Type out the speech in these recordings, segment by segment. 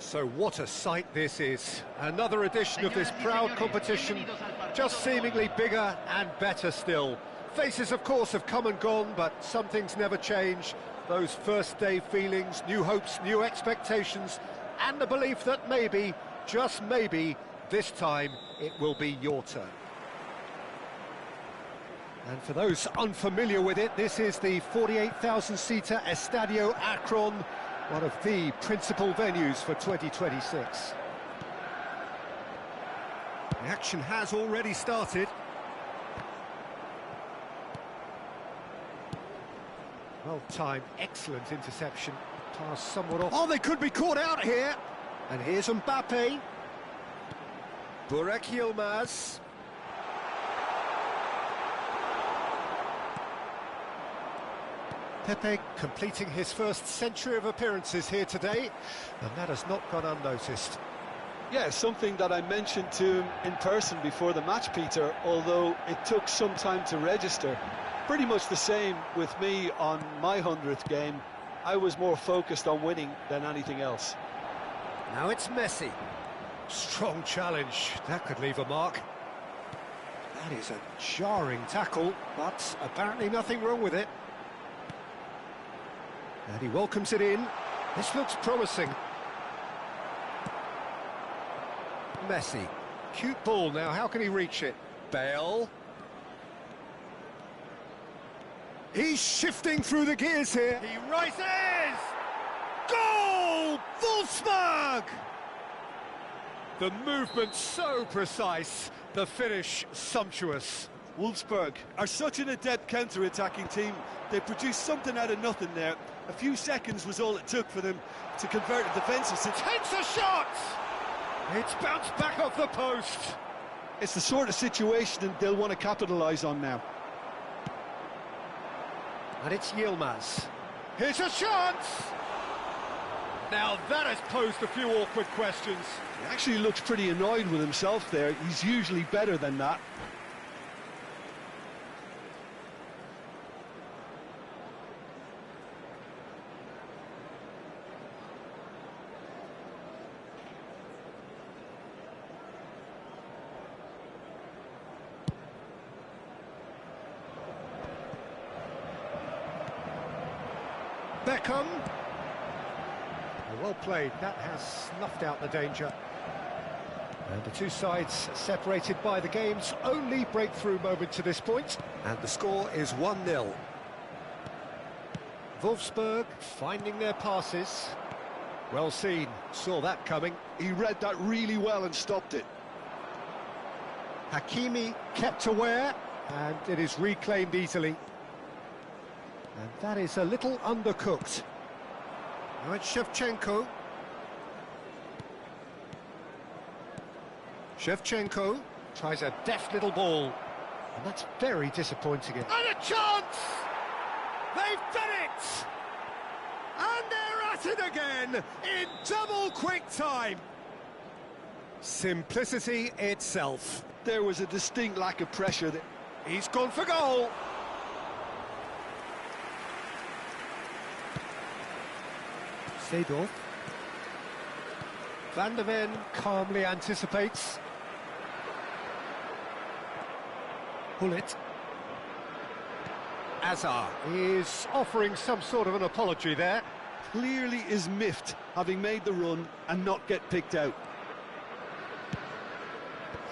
So what a sight this is. Another edition of this proud competition, just seemingly bigger and better still. Faces, of course, have come and gone, but some things never change. Those first day feelings, new hopes, new expectations, and the belief that maybe, just maybe, this time it will be your turn. And for those unfamiliar with it, this is the 48,000-seater Estadio Akron, one of the principal venues for 2026. The action has already started. Well timed, excellent interception. Pass somewhat off. Oh, they could be caught out here. And here's Mbappe. Burak Yilmaz. Pepe completing his first century of appearances here today, and that has not gone unnoticed. Yeah, something that I mentioned to him in person before the match, Peter, although it took some time to register. Pretty much the same with me on my 100th game. I was more focused on winning than anything else. Now it's Messi. Strong challenge, that could leave a mark. That is a jarring tackle, but apparently nothing wrong with it. And he welcomes it in. This looks promising. Messi. Cute ball now, how can he reach it? Bale. He's shifting through the gears here. He rises! Goal! Wolfsburg! The movement so precise, the finish sumptuous. Wolfsburg are such an adept counter-attacking team. They produced something out of nothing there. A few seconds was all it took for them to convert a defensive situation. Takes a shot! It's bounced back off the post. It's the sort of situation they'll want to capitalise on now. And it's Yilmaz. Here's a chance! Now that has posed a few awkward questions. He actually looks pretty annoyed with himself there. He's usually better than that. Beckham. Well played, that has snuffed out the danger. And the two sides separated by the game's only breakthrough moment to this point. And the score is 1-0. Wolfsburg finding their passes. Well seen, saw that coming. He read that really well and stopped it. Hakimi kept aware, and it is reclaimed easily. And that is a little undercooked. Now it's Shevchenko. Shevchenko tries a deft little ball. And that's very disappointing. And a chance! They've done it! And they're at it again in double quick time. Simplicity itself. There was a distinct lack of pressure there. He's gone for goal. Seedorf. Van der Ven calmly anticipates. Gullit. Azar is offering some sort of an apology there. Clearly is miffed, having made the run and not get picked out.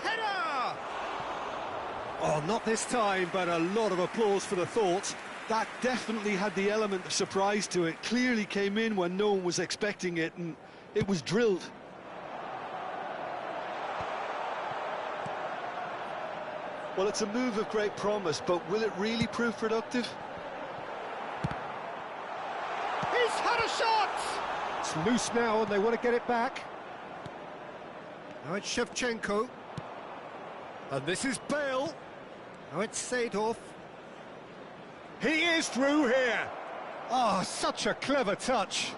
Header! Oh, not this time, but a lot of applause for the thought. That definitely had the element of surprise to it. Clearly came in when no one was expecting it, and it was drilled. Well, it's a move of great promise, but will it really prove productive? He's had a shot! It's loose now, and they want to get it back. Now it's Shevchenko. And this is Bale. Now it's Seedorf. He is through here. Oh, such a clever touch.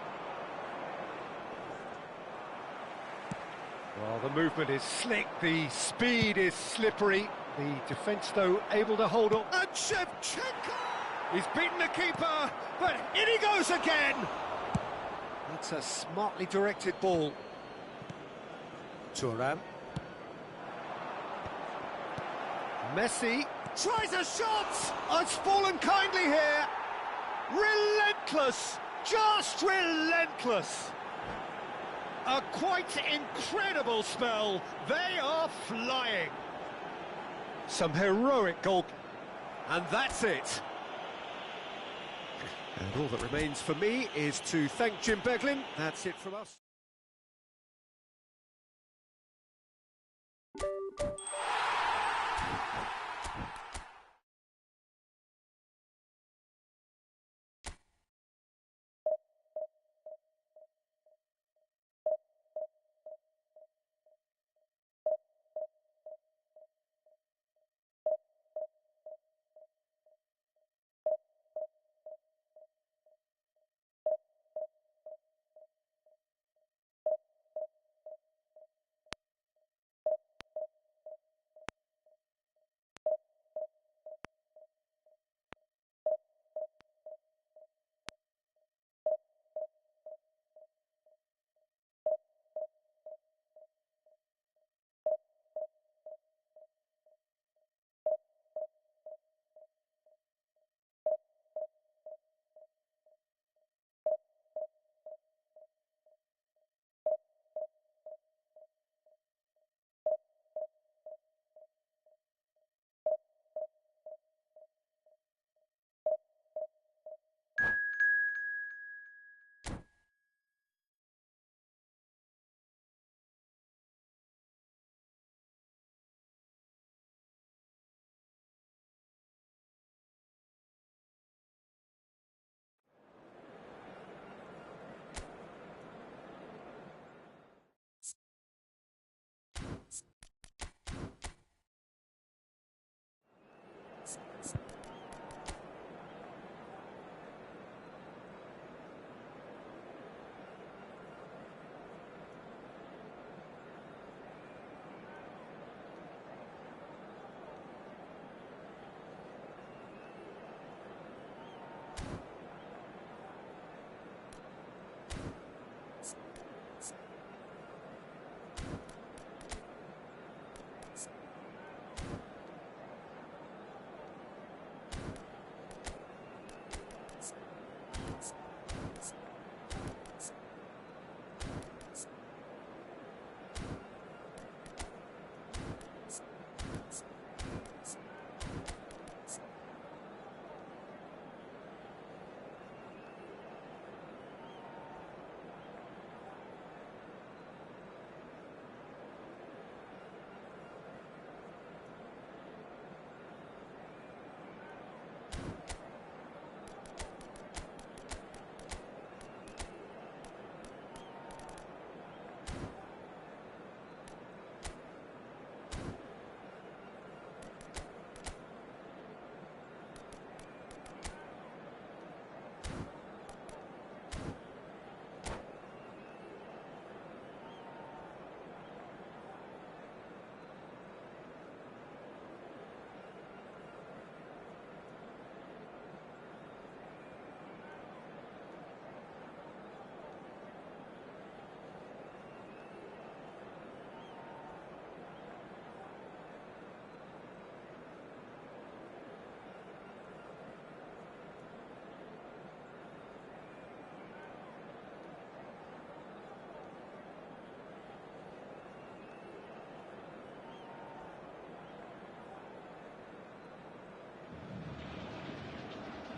Well, the movement is slick, the speed is slippery. The defence, though, able to hold on. And Shevchenko! He's beaten the keeper, but in he goes again! That's a smartly directed ball. Thuram. Messi tries a shot! Oh, it's fallen kindly here. Relentless, just relentless. A quite incredible spell. They are flying. Some heroic goal. And that's it. And all that remains for me is to thank Jim Beglin. That's it from us.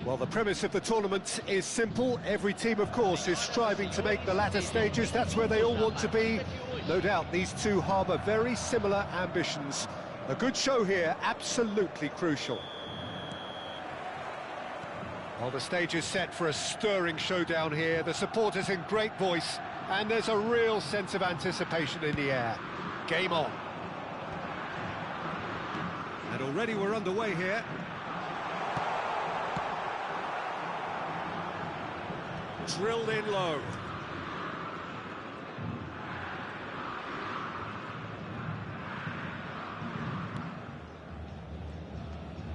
Well, the premise of the tournament is simple. Every team, of course, is striving to make the latter stages. That's where they all want to be. No doubt these two harbour very similar ambitions. A good show here, absolutely crucial. Well, the stage is set for a stirring showdown here. The supporters in great voice, and there's a real sense of anticipation in the air. Game on. And already we're underway here. Drilled in low.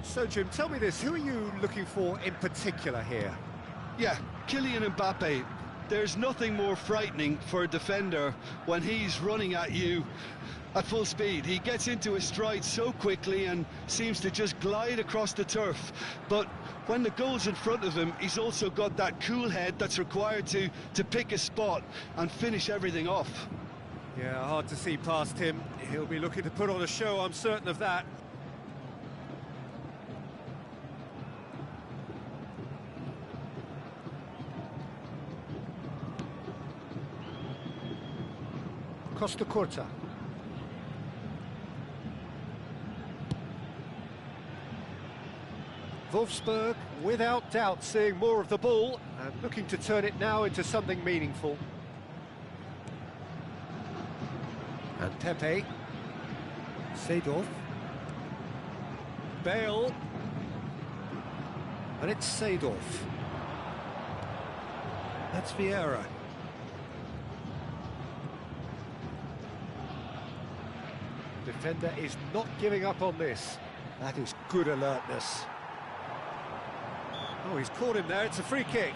So, Jim, tell me this, who are you looking for in particular here? Yeah, Kylian Mbappe. There's nothing more frightening for a defender when he's running at you at full speed. He gets into his stride so quickly and seems to just glide across the turf. But when the goal's in front of him, he's also got that cool head that's required to pick a spot and finish everything off. Yeah, hard to see past him. He'll be looking to put on a show, I'm certain of that. Costa Curta. Wolfsburg, without doubt, seeing more of the ball and looking to turn it now into something meaningful. And Pepe. Seedorf. Bale. And it's Seedorf. That's Vieira. Defender is not giving up on this. That is good alertness. Oh, he's caught him there. It's a free kick.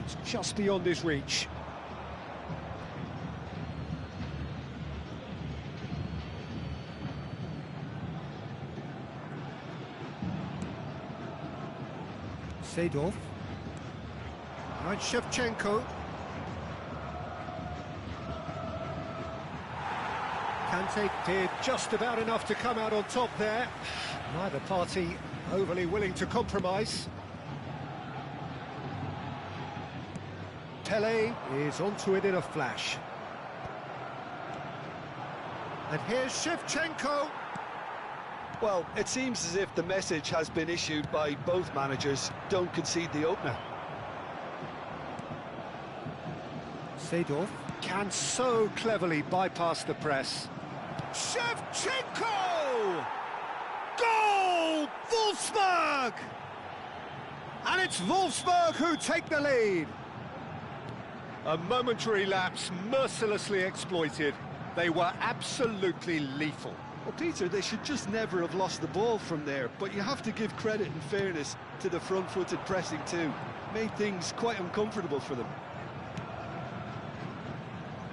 It's just beyond his reach. Seedorf. Right, Shevchenko. Kante did just about enough to come out on top there. Neither party overly willing to compromise. Pele is onto it in a flash. And here's Shevchenko. Well, it seems as if the message has been issued by both managers: don't concede the opener. Seedorf can so cleverly bypass the press. Shevchenko! Goal! Wolfsburg! And it's Wolfsburg who take the lead. A momentary lapse mercilessly exploited. They were absolutely lethal. Well, Peter, they should just never have lost the ball from there, but you have to give credit and fairness to the front-footed pressing too. Made things quite uncomfortable for them.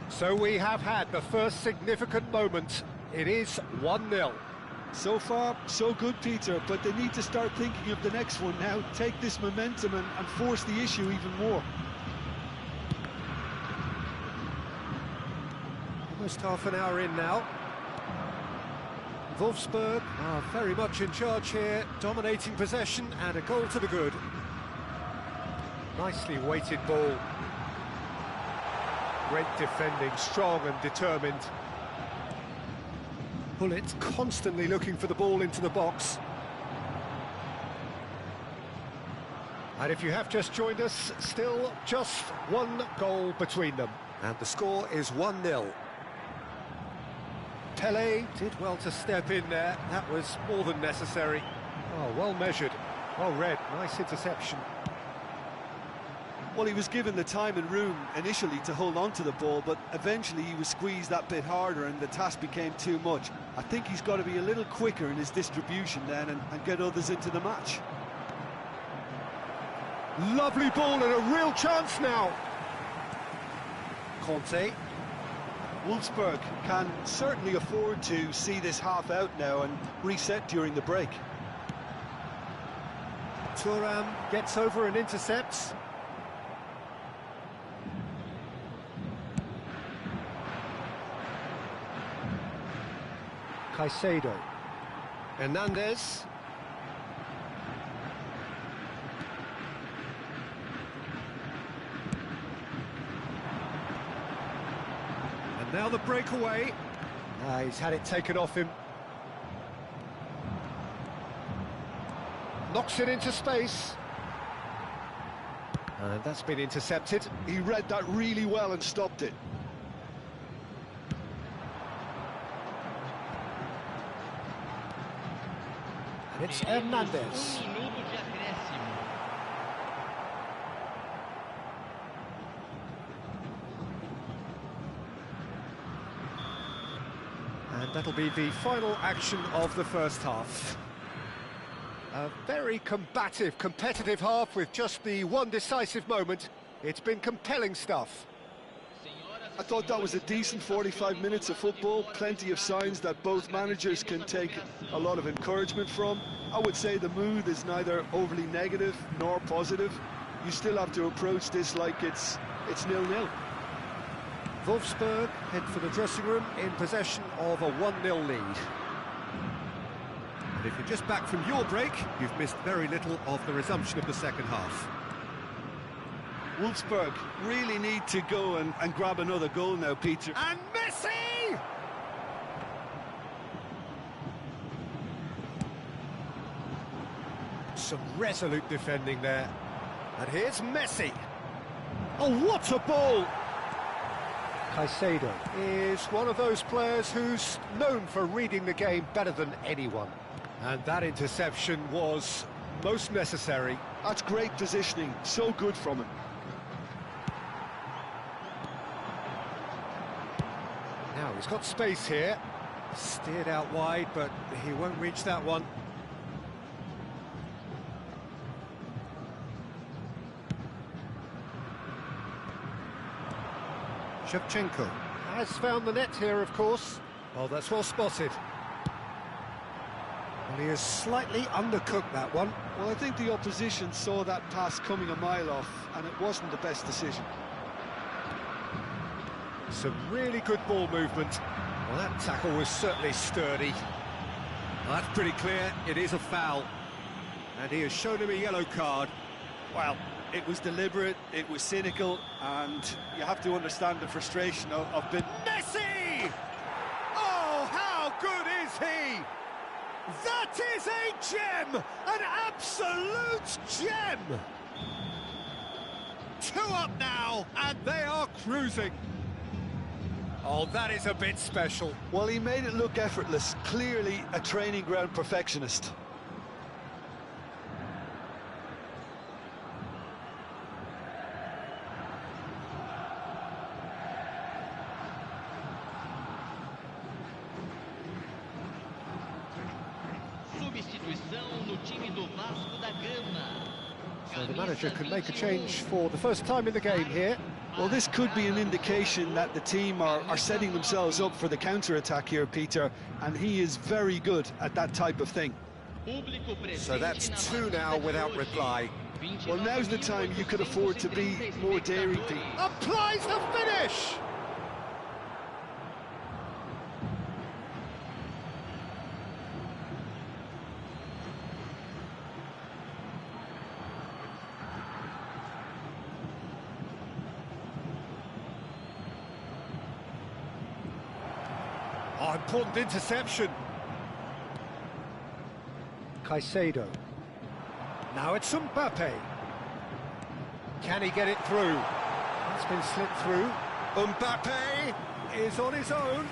So we have had the first significant moment. It is 1-0. So far, so good, Peter, but they need to start thinking of the next one now. Take this momentum and force the issue even more. Almost half an hour in now. Wolfsburg are very much in charge here, dominating possession and a goal to the good. Nicely weighted ball. Great defending, strong and determined. Gullit constantly looking for the ball into the box. And if you have just joined us, still just one goal between them. And the score is 1-0. Pele did well to step in there. That was more than necessary. Oh, well measured, well read, nice interception. Well, he was given the time and room initially to hold on to the ball, but eventually he was squeezed that bit harder and the task became too much. I think he's got to be a little quicker in his distribution then and get others into the match. Lovely ball and a real chance now. Conte. Wolfsburg can certainly afford to see this half out now and reset during the break. Thuram gets over and intercepts. Caicedo. Hernandez. And now the breakaway. He's had it taken off him. Knocks it into space. And that's been intercepted. He read that really well and stopped it. It's Hernandez. And that'll be the final action of the first half. A very combative, competitive half with just the one decisive moment. It's been compelling stuff. I thought that was a decent 45 minutes of football, plenty of signs that both managers can take a lot of encouragement from. I would say the mood is neither overly negative nor positive. You still have to approach this like it's 0-0. Wolfsburg head for the dressing room in possession of a 1-0 lead. And if you're just back from your break, you've missed very little of the resumption of the second half. Wolfsburg really need to go and grab another goal now, Peter. And Messi! Some resolute defending there. And here's Messi. Oh, what a ball! Caicedo is one of those players who's known for reading the game better than anyone. And that interception was most necessary. That's great positioning, so good from him. Now he's got space here. Steered out wide, but he won't reach that one. Shevchenko has found the net here, of course. Well, that's well spotted. Well, he has slightly undercooked that one. Well, I think the opposition saw that pass coming a mile off, and it wasn't the best decision. Some really good ball movement. Well, that tackle was certainly sturdy. Well, that's pretty clear. It is a foul. And he has shown him a yellow card. Well, it was deliberate, it was cynical, and you have to understand the frustration of being... Messi! Oh, how good is he? That is a gem! An absolute gem! 2 up now, and they are cruising. Oh, that is a bit special. Well, he made it look effortless. Clearly a training ground perfectionist. So the manager can make a change for the first time in the game here. Well, this could be an indication that the team are setting themselves up for the counter-attack here, Peter, and he is very good at that type of thing. So that's 2 now without reply. Well, now's the time you could afford to be more daring, Pete. Applies the finish! Oh, important interception. Caicedo. Now it's Mbappe. Can he get it through? It's been slipped through. Mbappe is on his own.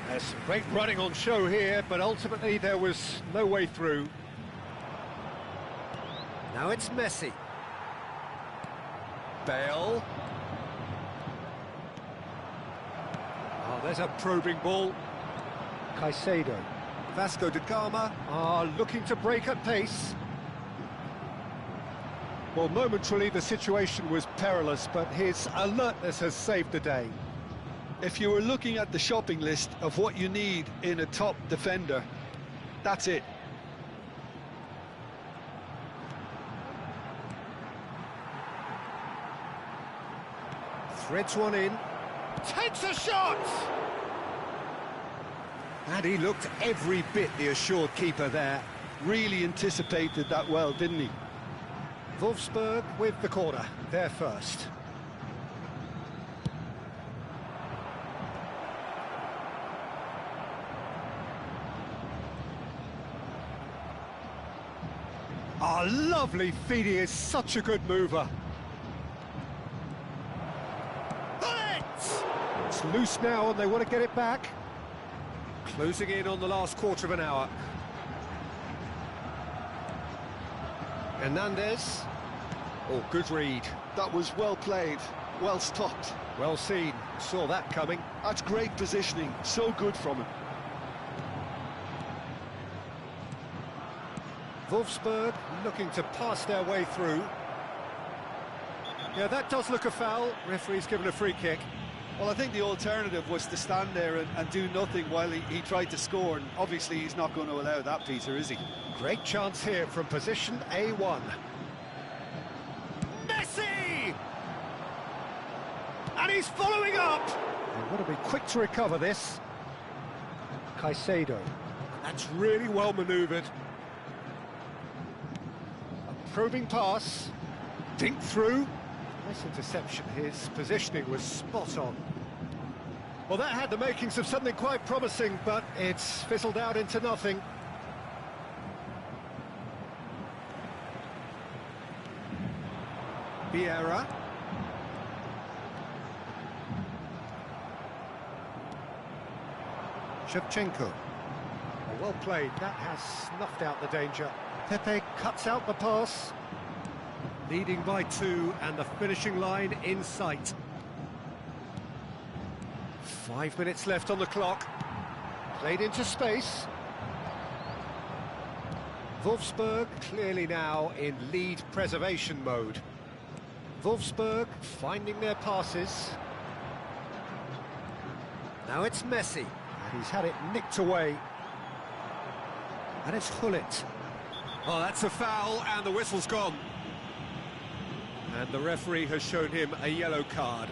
There's some great running on show here, but ultimately there was no way through. Now it's Messi. Bale. Oh, there's a probing ball. Caicedo. Vasco da Gama are looking to break at pace. Well, momentarily the situation was perilous, but his alertness has saved the day. If you were looking at the shopping list of what you need in a top defender, that's it. Threads one in. Takes a shot! And he looked every bit the assured keeper there. Really anticipated that well, didn't he? Wolfsburg with the corner, they're first. Oh, lovely feed, he is such a good mover. It's loose now and they want to get it back. Closing in on the last quarter of an hour. Hernandez. Oh, good read. That was well played, well stopped. Well seen, saw that coming. That's great positioning, so good from him. Wolfsburg looking to pass their way through. Yeah, that does look a foul. Referee's given a free kick. Well, I think the alternative was to stand there and do nothing while he tried to score, and obviously he's not going to allow that, Peter, is he? Great chance here from position A1. Messi! And he's following up! They've got to be quick to recover this. Caicedo. That's really well manoeuvred. A probing pass. Dink through. Nice interception. His positioning was spot on. Well, that had the makings of something quite promising, but it's fizzled out into nothing. Vieira. Shevchenko. Well played. That has snuffed out the danger. Pepe cuts out the pass. Leading by 2 and the finishing line in sight. 5 minutes left on the clock. Played into space. Wolfsburg clearly now in lead preservation mode. Wolfsburg finding their passes. Now it's Messi, and he's had it nicked away. And it's Gullit. Oh, that's a foul, and the whistle's gone. And the referee has shown him a yellow card.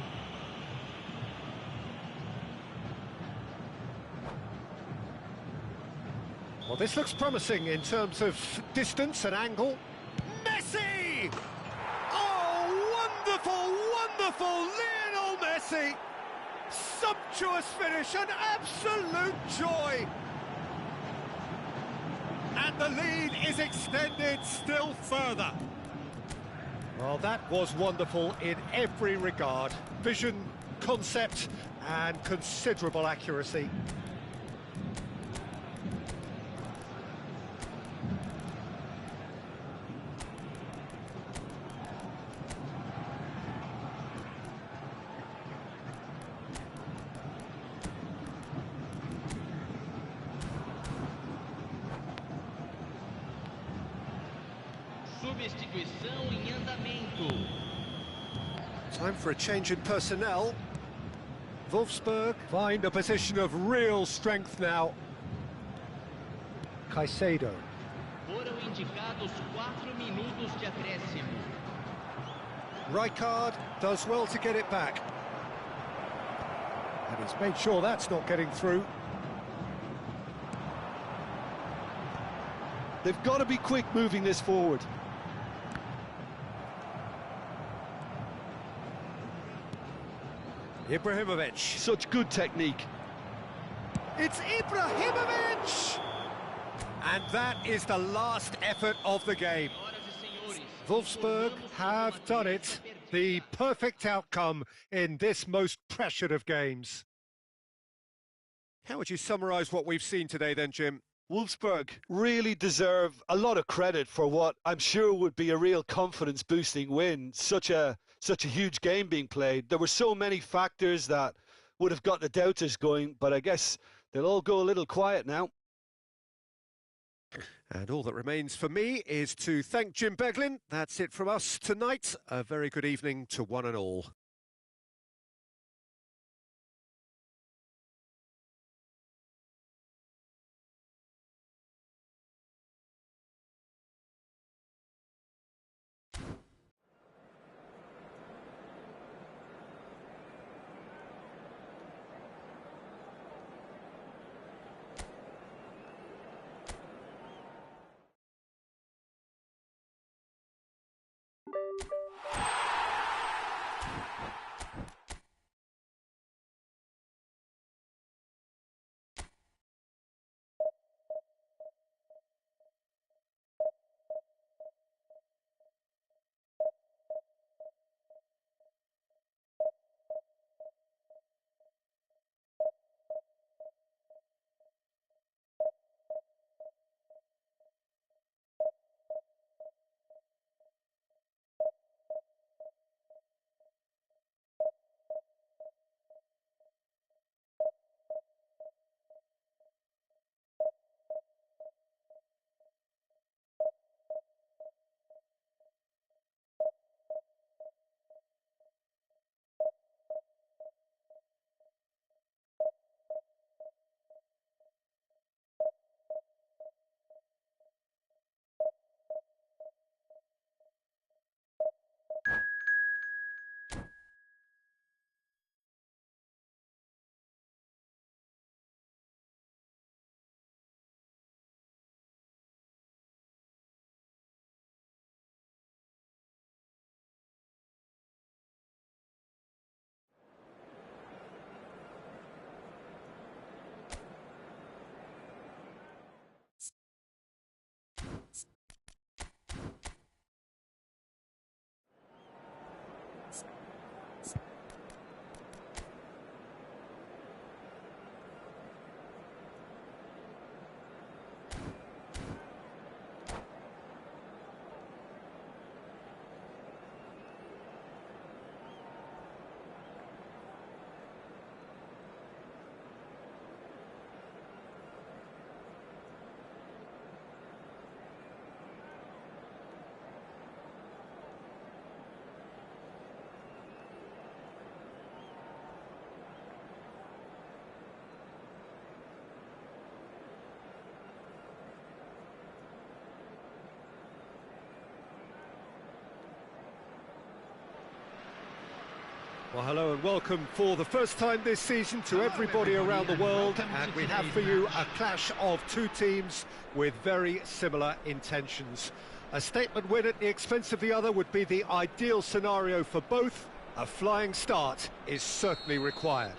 Well, this looks promising in terms of distance and angle. Messi! Oh, wonderful, wonderful Lionel Messi! Sumptuous finish, an absolute joy! And the lead is extended still further. Well, that was wonderful in every regard. Vision, concept, and considerable accuracy. Substituição em andamento. Time for a change in personnel. Wolfsburg find a position of real strength now. Caicedo. Foram indicados 4 minutos de acréscimo. Rijkaard does well to get it back. And he's made sure that's not getting through. They've got to be quick moving this forward. Ibrahimovic. Such good technique. It's Ibrahimovic! And that is the last effort of the game. Wolfsburg have done it. The perfect outcome in this most pressured of games. How would you summarise what we've seen today then, Jim? Wolfsburg really deserve a lot of credit for what I'm sure would be a real confidence-boosting win. Such a huge game being played. There were so many factors that would have got the doubters going, but I guess they'll all go a little quiet now. And all that remains for me is to thank Jim Beglin. That's it from us tonight. A very good evening to one and all. Well, hello and welcome for the first time this season to everybody around the world, and we have for you a clash of two teams with very similar intentions. A statement win at the expense of the other would be the ideal scenario for both. A flying start is certainly required.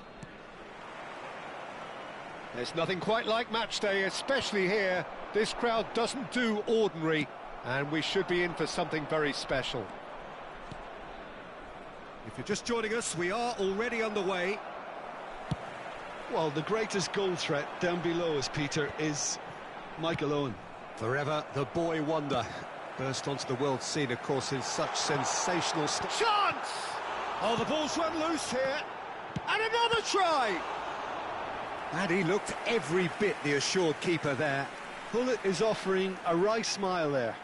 There's nothing quite like match day, especially here. This crowd doesn't do ordinary, and we should be in for something very special. If you're just joining us, we are already underway. Well, the greatest goal threat down below us, Peter, is Michael Owen. Forever the boy wonder. Burst onto the world scene, of course, in such sensational chance! Oh, the ball's run loose here. And another try! And he looked every bit the assured keeper there. Gullit is offering a wry smile there.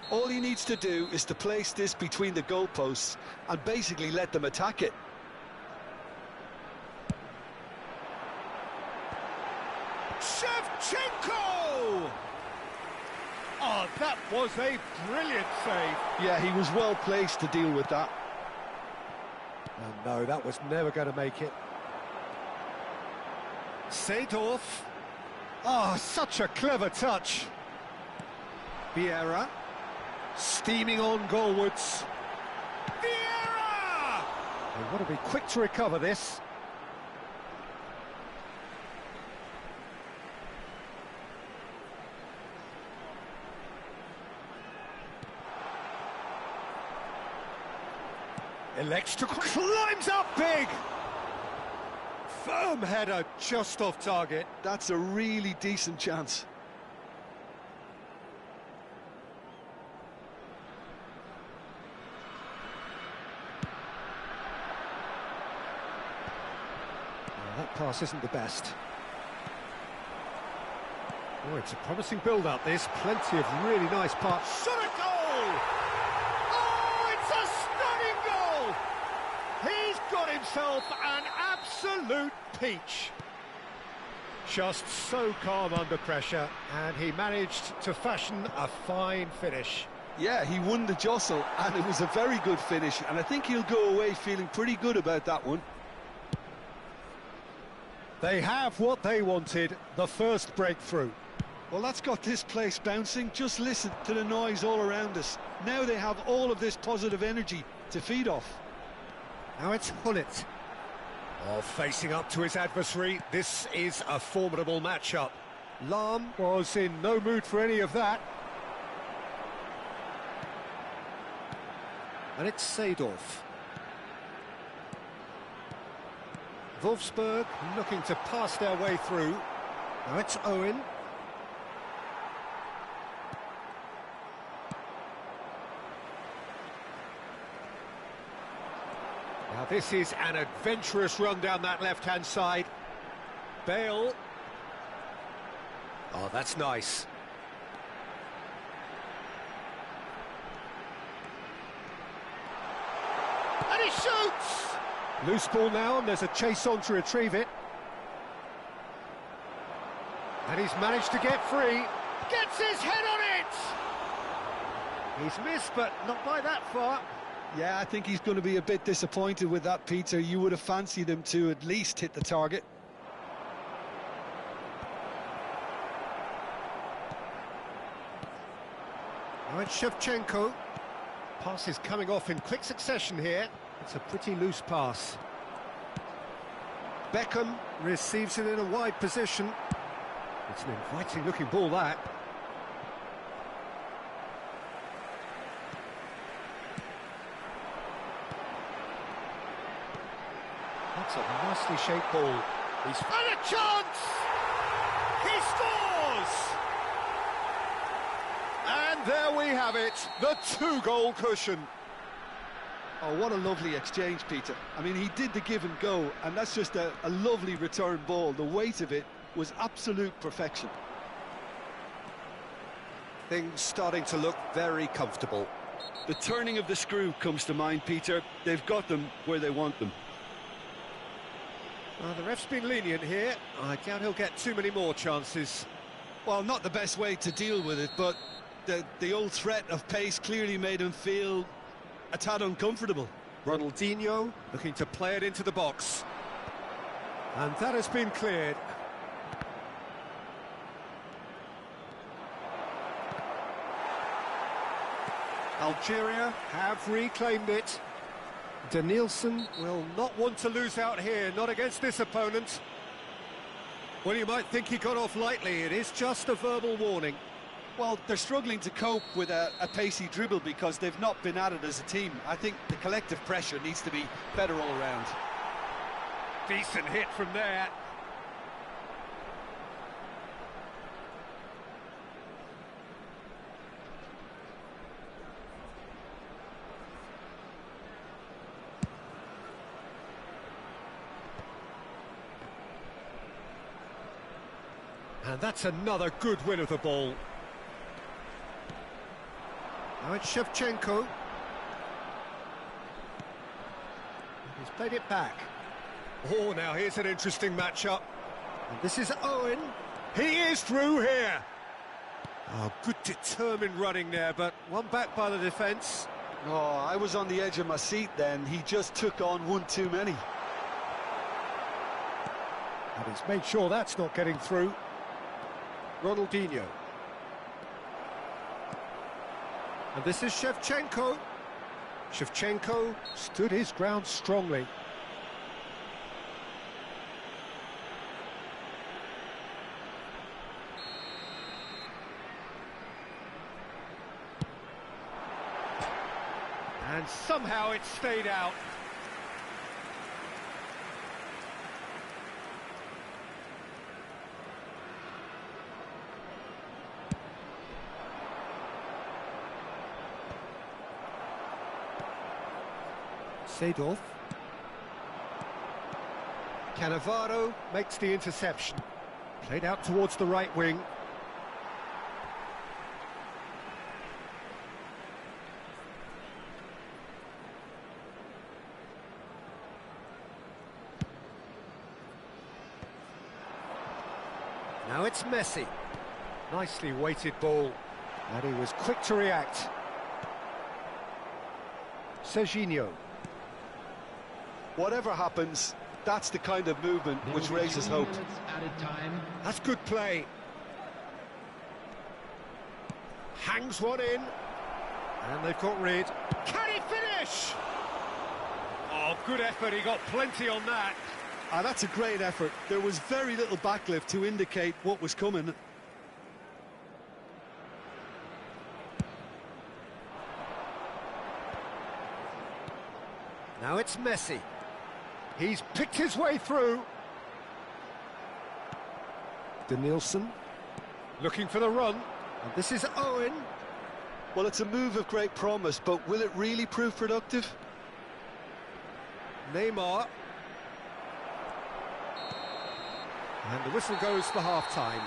All he needs to do is to place this between the goalposts and basically let them attack it. Shevchenko! Oh, that was a brilliant save. Yeah, he was well placed to deal with that. And no, that was never going to make it. Seedorf. Oh, such a clever touch. Vieira. Steaming on goalwards. Vieira! They've got to be quick to recover this. Elects to climbs up big. Firm header just off target. That's a really decent chance. That pass isn't the best. Oh, it's a promising build-up, this. Plenty of really nice parts. Shot a goal! Oh, it's a stunning goal! He's got himself an absolute peach. Just so calm under pressure, and he managed to fashion a fine finish. Yeah, he won the jostle, and it was a very good finish, and I think he'll go away feeling pretty good about that one. They have what they wanted, the first breakthrough. Well, that's got this place bouncing. Just listen to the noise all around us. Now they have all of this positive energy to feed off. Now it's Gullit. Oh, facing up to his adversary, this is a formidable matchup. Lahm was in no mood for any of that. And it's Seedorf. Wolfsburg looking to pass their way through. Now it's Owen. Now this is an adventurous run down that left-hand side. Bale. Oh, that's nice. And he shoots! Loose ball now, and there's a chase on to retrieve it. And he's managed to get free. Gets his head on it! He's missed, but not by that far. Yeah, I think he's going to be a bit disappointed with that, Peter. You would have fancied him to at least hit the target. Now it's Shevchenko. Pass is coming off in quick succession here. It's a pretty loose pass. Beckham receives it in a wide position. It's an inviting looking ball, that. That's a nicely shaped ball. He's had a chance! He scores! And there we have it, the two-goal cushion. Oh, what a lovely exchange, Peter. I mean, he did the give and go, and that's just a lovely return ball. The weight of it was absolute perfection. Things starting to look very comfortable. The turning of the screw comes to mind, Peter. They've got them where they want them. The ref's been lenient here. I doubt he'll get too many more chances. Well, not the best way to deal with it, but the old threat of pace clearly made him feel a tad uncomfortable. Ronaldinho looking to play it into the box. And that has been cleared. Algeria have reclaimed it. Danielson will not want to lose out here, not against this opponent. Well, you might think he got off lightly, it is just a verbal warning. Well, they're struggling to cope with a pacey dribble because they've not been at it as a team. I think the collective pressure needs to be better all around. Decent hit from there. And that's another good win of the ball. Now it's Shevchenko. He's played it back. Oh, now here's an interesting matchup. And this is Owen. He is through here. Oh, good determined running there, but one back by the defence. Oh, I was on the edge of my seat then. He just took on one too many. And he's made sure that's not getting through. Ronaldinho. And this is Shevchenko. Shevchenko stood his ground strongly. And somehow it stayed out. Seedorf. Cannavaro makes the interception. Played out towards the right wing. Now it's Messi. Nicely weighted ball. And he was quick to react. Serginho. Whatever happens, that's the kind of movement which raises hope. That's good play. Hangs one in. And they've got rid. Can he finish? Oh, good effort. He got plenty on that. Ah, that's a great effort. There was very little backlift to indicate what was coming. Now it's Messi. He's picked his way through. Danielson looking for the run. And this is Owen. Well, it's a move of great promise, but will it really prove productive? Neymar. And the whistle goes for half-time.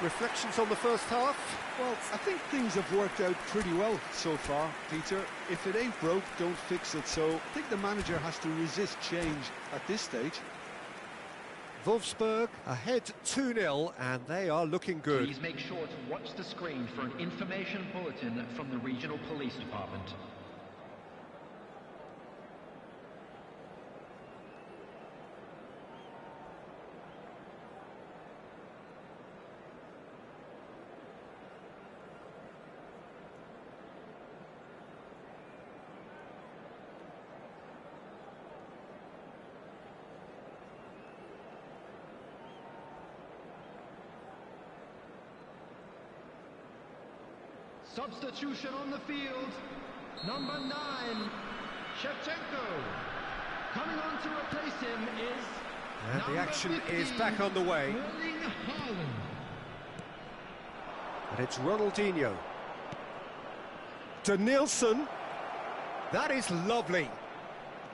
Reflections on the first half? Well, I think things have worked out pretty well so far, Peter. If it ain't broke, don't fix it. So I think the manager has to resist change at this stage. Wolfsburg ahead 2-0, and they are looking good. Please make sure to watch the screen for an information bulletin from the regional police department. Substitution on the field, number 9, Shevchenko. Coming on to replace him is And the action 15, is back on the way. And it's Ronaldinho. Danielson. That is lovely.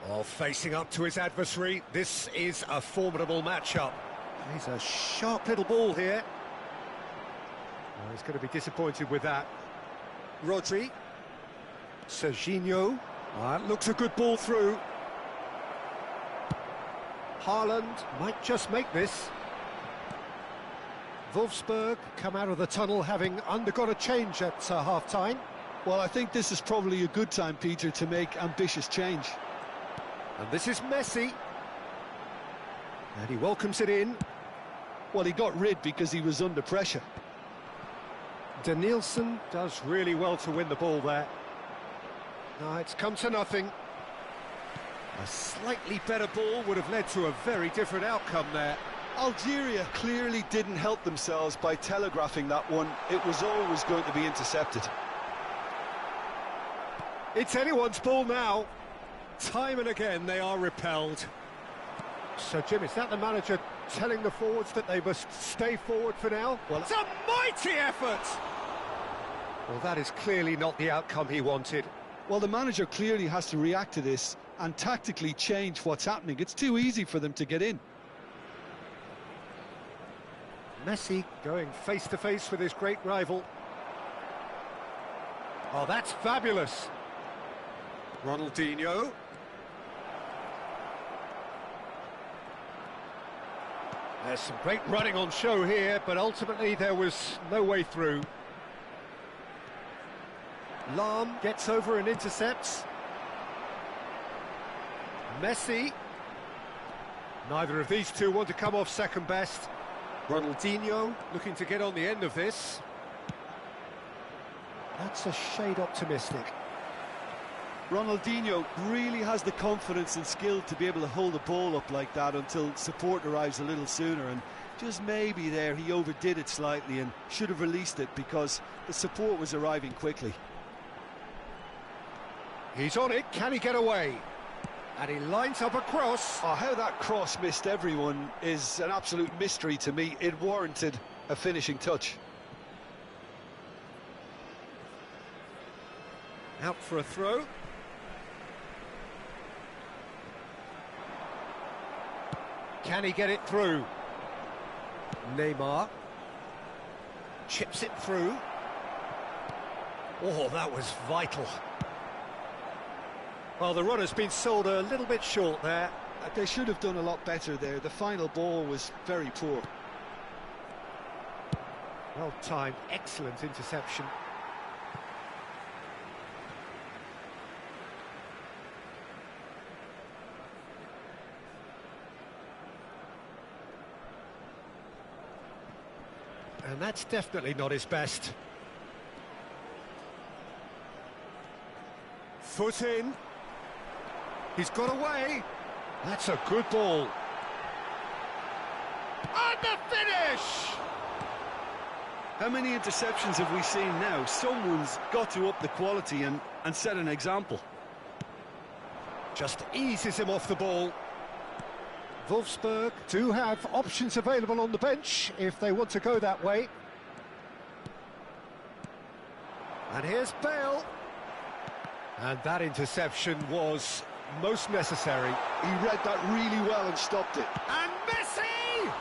Oh, facing up to his adversary. This is a formidable matchup. He's a sharp little ball here. Oh, he's going to be disappointed with that. Rodri. Serginho. That looks a good ball through. Haaland might just make this. Wolfsburg come out of the tunnel having undergone a change at half-time. Well, I think this is probably a good time, Peter, to make ambitious change. And this is Messi. And he welcomes it in. Well, he got rid because he was under pressure. Danielson does really well to win the ball there. No, it's come to nothing. A slightly better ball would have led to a very different outcome there. Algeria clearly didn't help themselves by telegraphing that one. It was always going to be intercepted. It's anyone's ball now. Time and again they are repelled. So, Jim, is that the manager telling the forwards that they must stay forward for now? Well, it's a mighty effort! Well, that is clearly not the outcome he wanted. Well, the manager clearly has to react to this and tactically change what's happening. It's too easy for them to get in. Messi going face-to-face with his great rival. Oh, that's fabulous. Ronaldinho. There's some great running on show here, but ultimately there was no way through. Lam gets over and intercepts. Messi. Neither of these two want to come off second best. Ronaldinho looking to get on the end of this. That's a shade optimistic. Ronaldinho really has the confidence and skill to be able to hold the ball up like that until support arrives a little sooner, and just maybe there he overdid it slightly and should have released it because the support was arriving quickly. He's on it, can he get away? And he lines up a cross. Oh, how that cross missed everyone is an absolute mystery to me. It warranted a finishing touch. Out for a throw. Can he get it through? Neymar chips it through. Oh, that was vital. Well, the run has been sold a little bit short there. They should have done a lot better there. The final ball was very poor. Well timed, excellent interception. And that's definitely not his best. Foot in. He's got away. That's a good ball. And the finish! How many interceptions have we seen now? Someone's got to up the quality and set an example. Just eases him off the ball. Wolfsburg do have options available on the bench if they want to go that way. And here's Bale. And that interception was most necessary. He read that really well and stopped it. And Messi!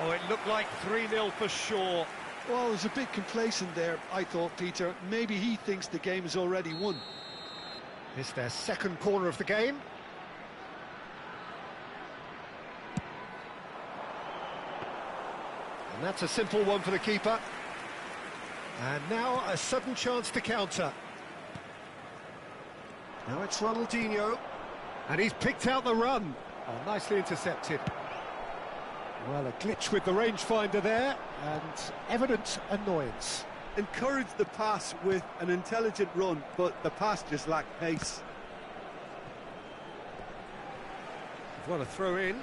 Oh, it looked like 3-0 for sure. Well, it was a bit complacent there, I thought, Peter. Maybe he thinks the game is already won. It's their second corner of the game. And that's a simple one for the keeper. And now a sudden chance to counter. Now it's Ronaldinho. And he's picked out the run. Oh, nicely intercepted. Well, a glitch with the rangefinder there, and evident annoyance. Encouraged the pass with an intelligent run, but the pass just lacked pace. What a throw in.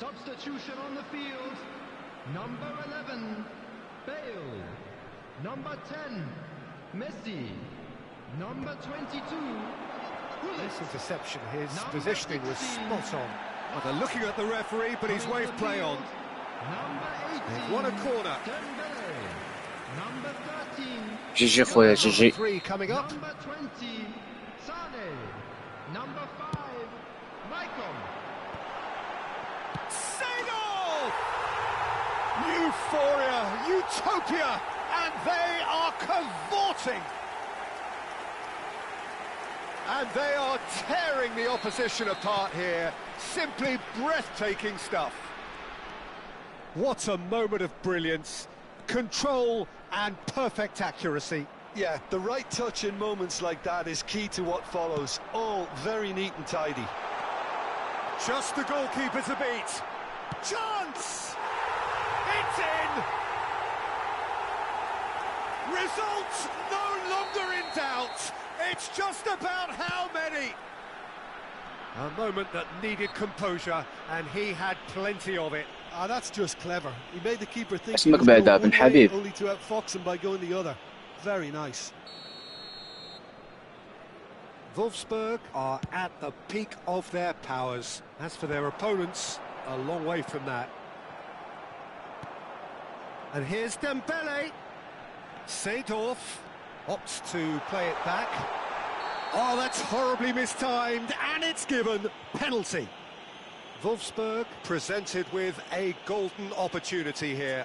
Substitution on the field. Number 11, Bale. Number 10, Messi. Number 22, Gullit. This interception, his Number positioning was 16. spot on. Well, they're looking at the referee, but he's waved play on. Number 18, They've won a corner. Dembele. Number 13, جي جي خويا جي جي. Number 20, Sane. Number 5, Maicon. Seedorf! Euphoria, utopia, and they are cavorting. And they are tearing the opposition apart here. Simply breathtaking stuff. What a moment of brilliance. Control and perfect accuracy. Yeah, the right touch in moments like that is key to what follows. All very neat and tidy. Just the goalkeeper to beat. Chance! It's in! Result no longer in doubt. It's just about how many. A moment that needed composure, and he had plenty of it. Ah, that's just clever. He made the keeper think he اسمك was بعد going بن one way, حبيب. only to outfox him by going the other. Very nice. Wolfsburg are at the peak of their powers. As for their opponents, a long way from that. And here's Dembele. Seedorf opts to play it back. Oh, that's horribly mistimed, and it's given. Penalty. Wolfsburg presented with a golden opportunity here.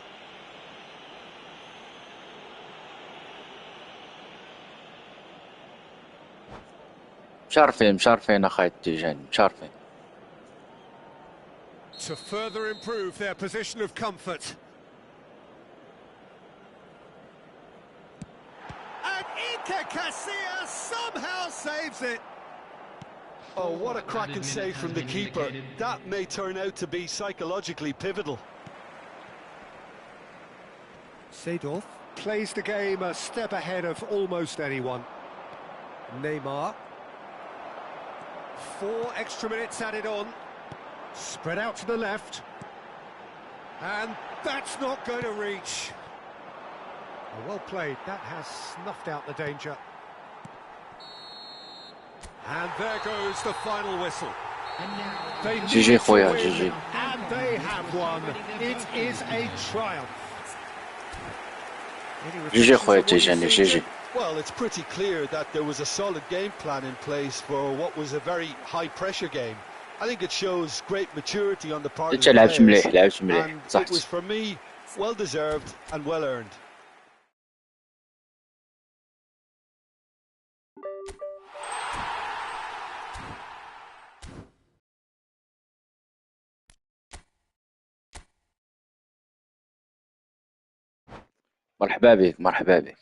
مشارفين اخاي تيجان مشارفين. To further improve their position of comfort. And Iker Casillas somehow saves it. Oh, what a cracking save from the keeper. That may turn out to be psychologically pivotal. Seedorf plays the game a step ahead of almost anyone. Neymar. 4 extra minutes added on. Spread out to the left. And that's not going to reach. Well played. That has snuffed out the danger. And there goes the final whistle. They جي جي needed to خويا win, جي جي. and they have won. It is a triumph. Any جي جي reflections خويا on what you've تيجان seen, جي جي. Jim? Well, it's pretty clear that there was a solid game plan in place for what was a very high-pressure game. I think it shows great maturity on the part of انت the لعبت players. مليح لعبت مليح And صح. it was, for me, well-deserved and well-earned. مرحبا بك مرحبا بك.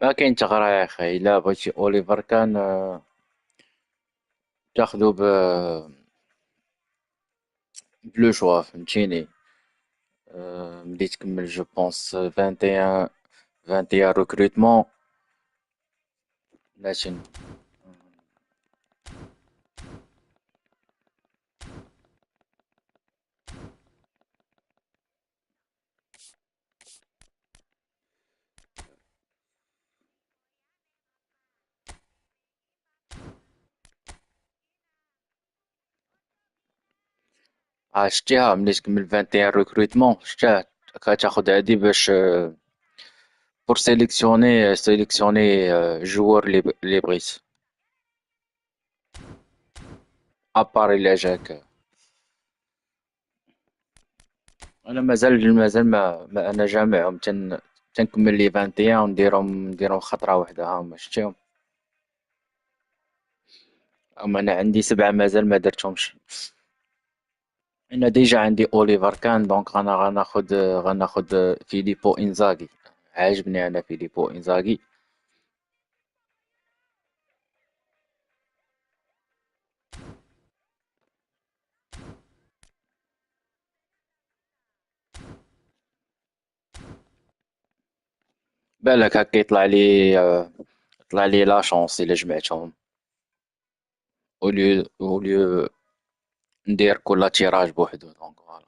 ما كاين تغرى يا اخي. الا بغيتي اوليفر كان تاخدو بلو شوا فهمتيني. ملي تكمل جو بونس 21 ريكروتمون لكن شتيها ملي تكمل 21 ريكروتمون شتاه كتاخد هادي باش بور سيليكسيوني جوار لي بغيت ابار الا جاك. انا مازال ما انا جامعهم تنكمل لي 21 ونديرهم خطره وحده ها هما شتيهم. اما انا عندي 7 مازال ما درتهمش. انا ديجا عندي اوليفر كان دونك انا غناخد فيليبو انزاغي. عاجبني انا فيليبو انزاغي. بالك هكا يطلع لي لا شونس الا جمعتهم، اوليو ندير كل تيراج بوحدو دونك فوالا.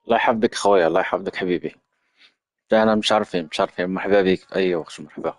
الله يحفظك خويا، الله يحفظك حبيبي. انا مش عارفين مرحبا بك في اي وقت، مرحبا.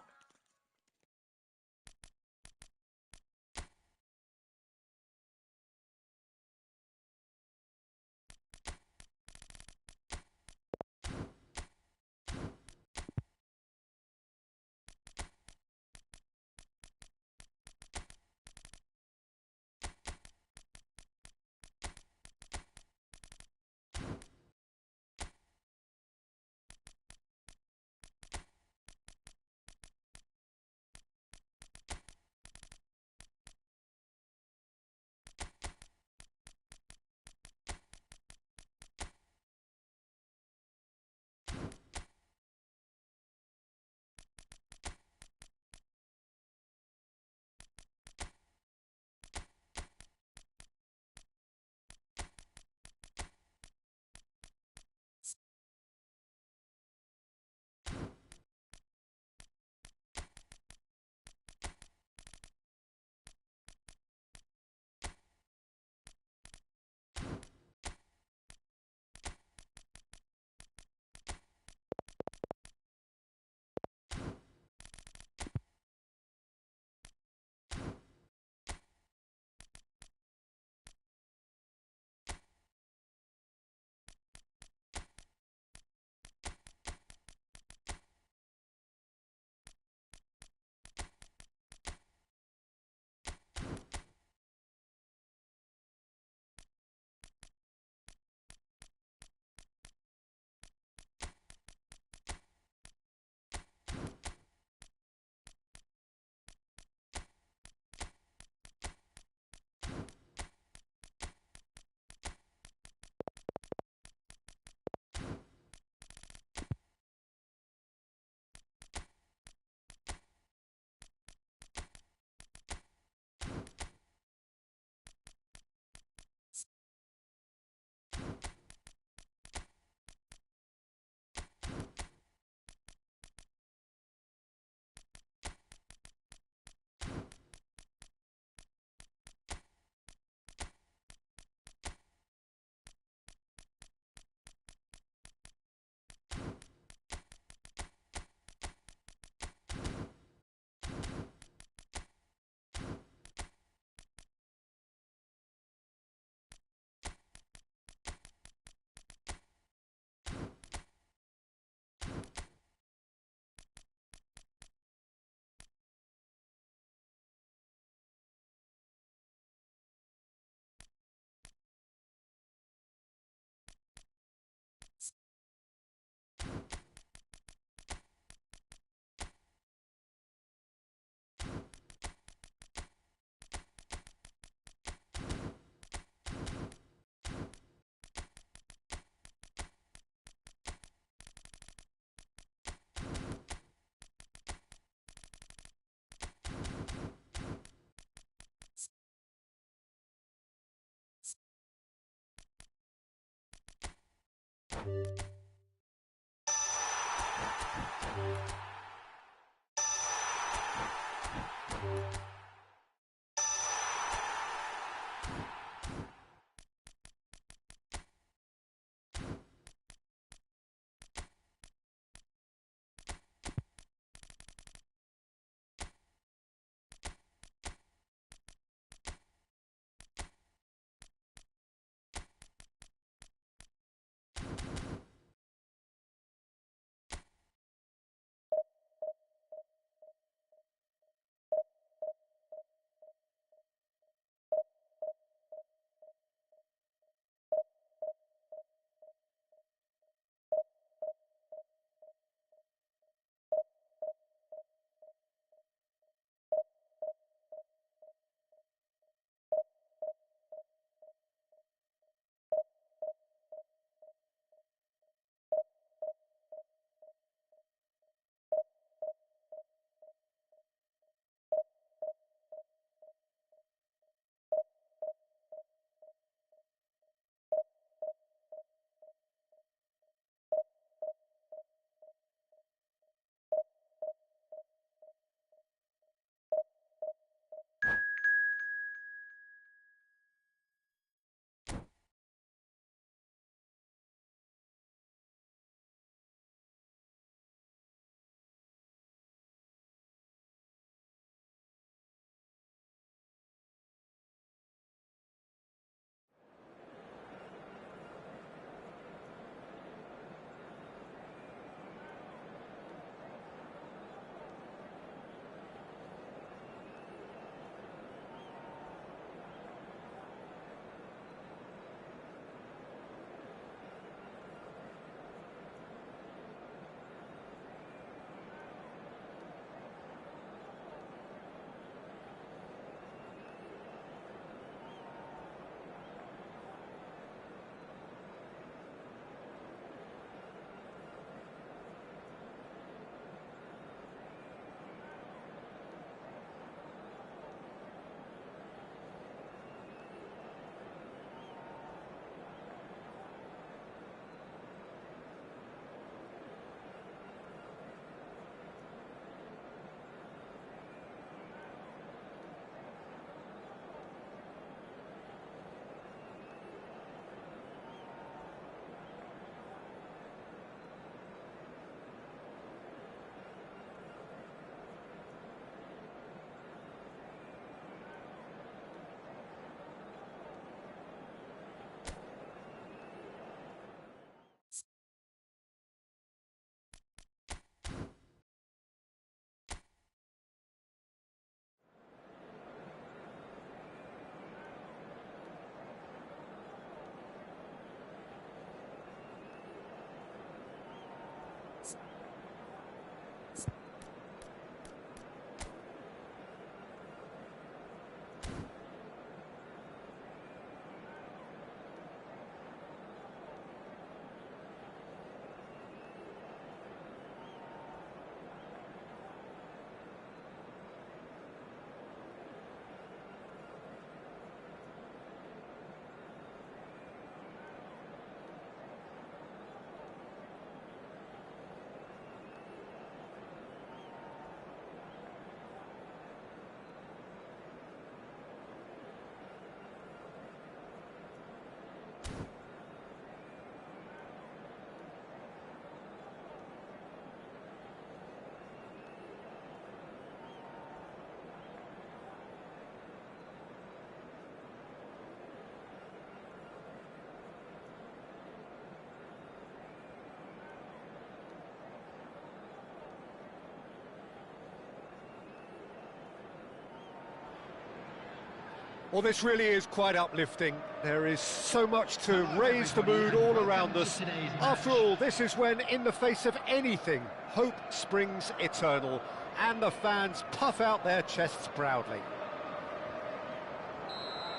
Well, this really is quite uplifting. There is so much to raise the mood all around us. After all, this is when, in the face of anything, hope springs eternal, and the fans puff out their chests proudly.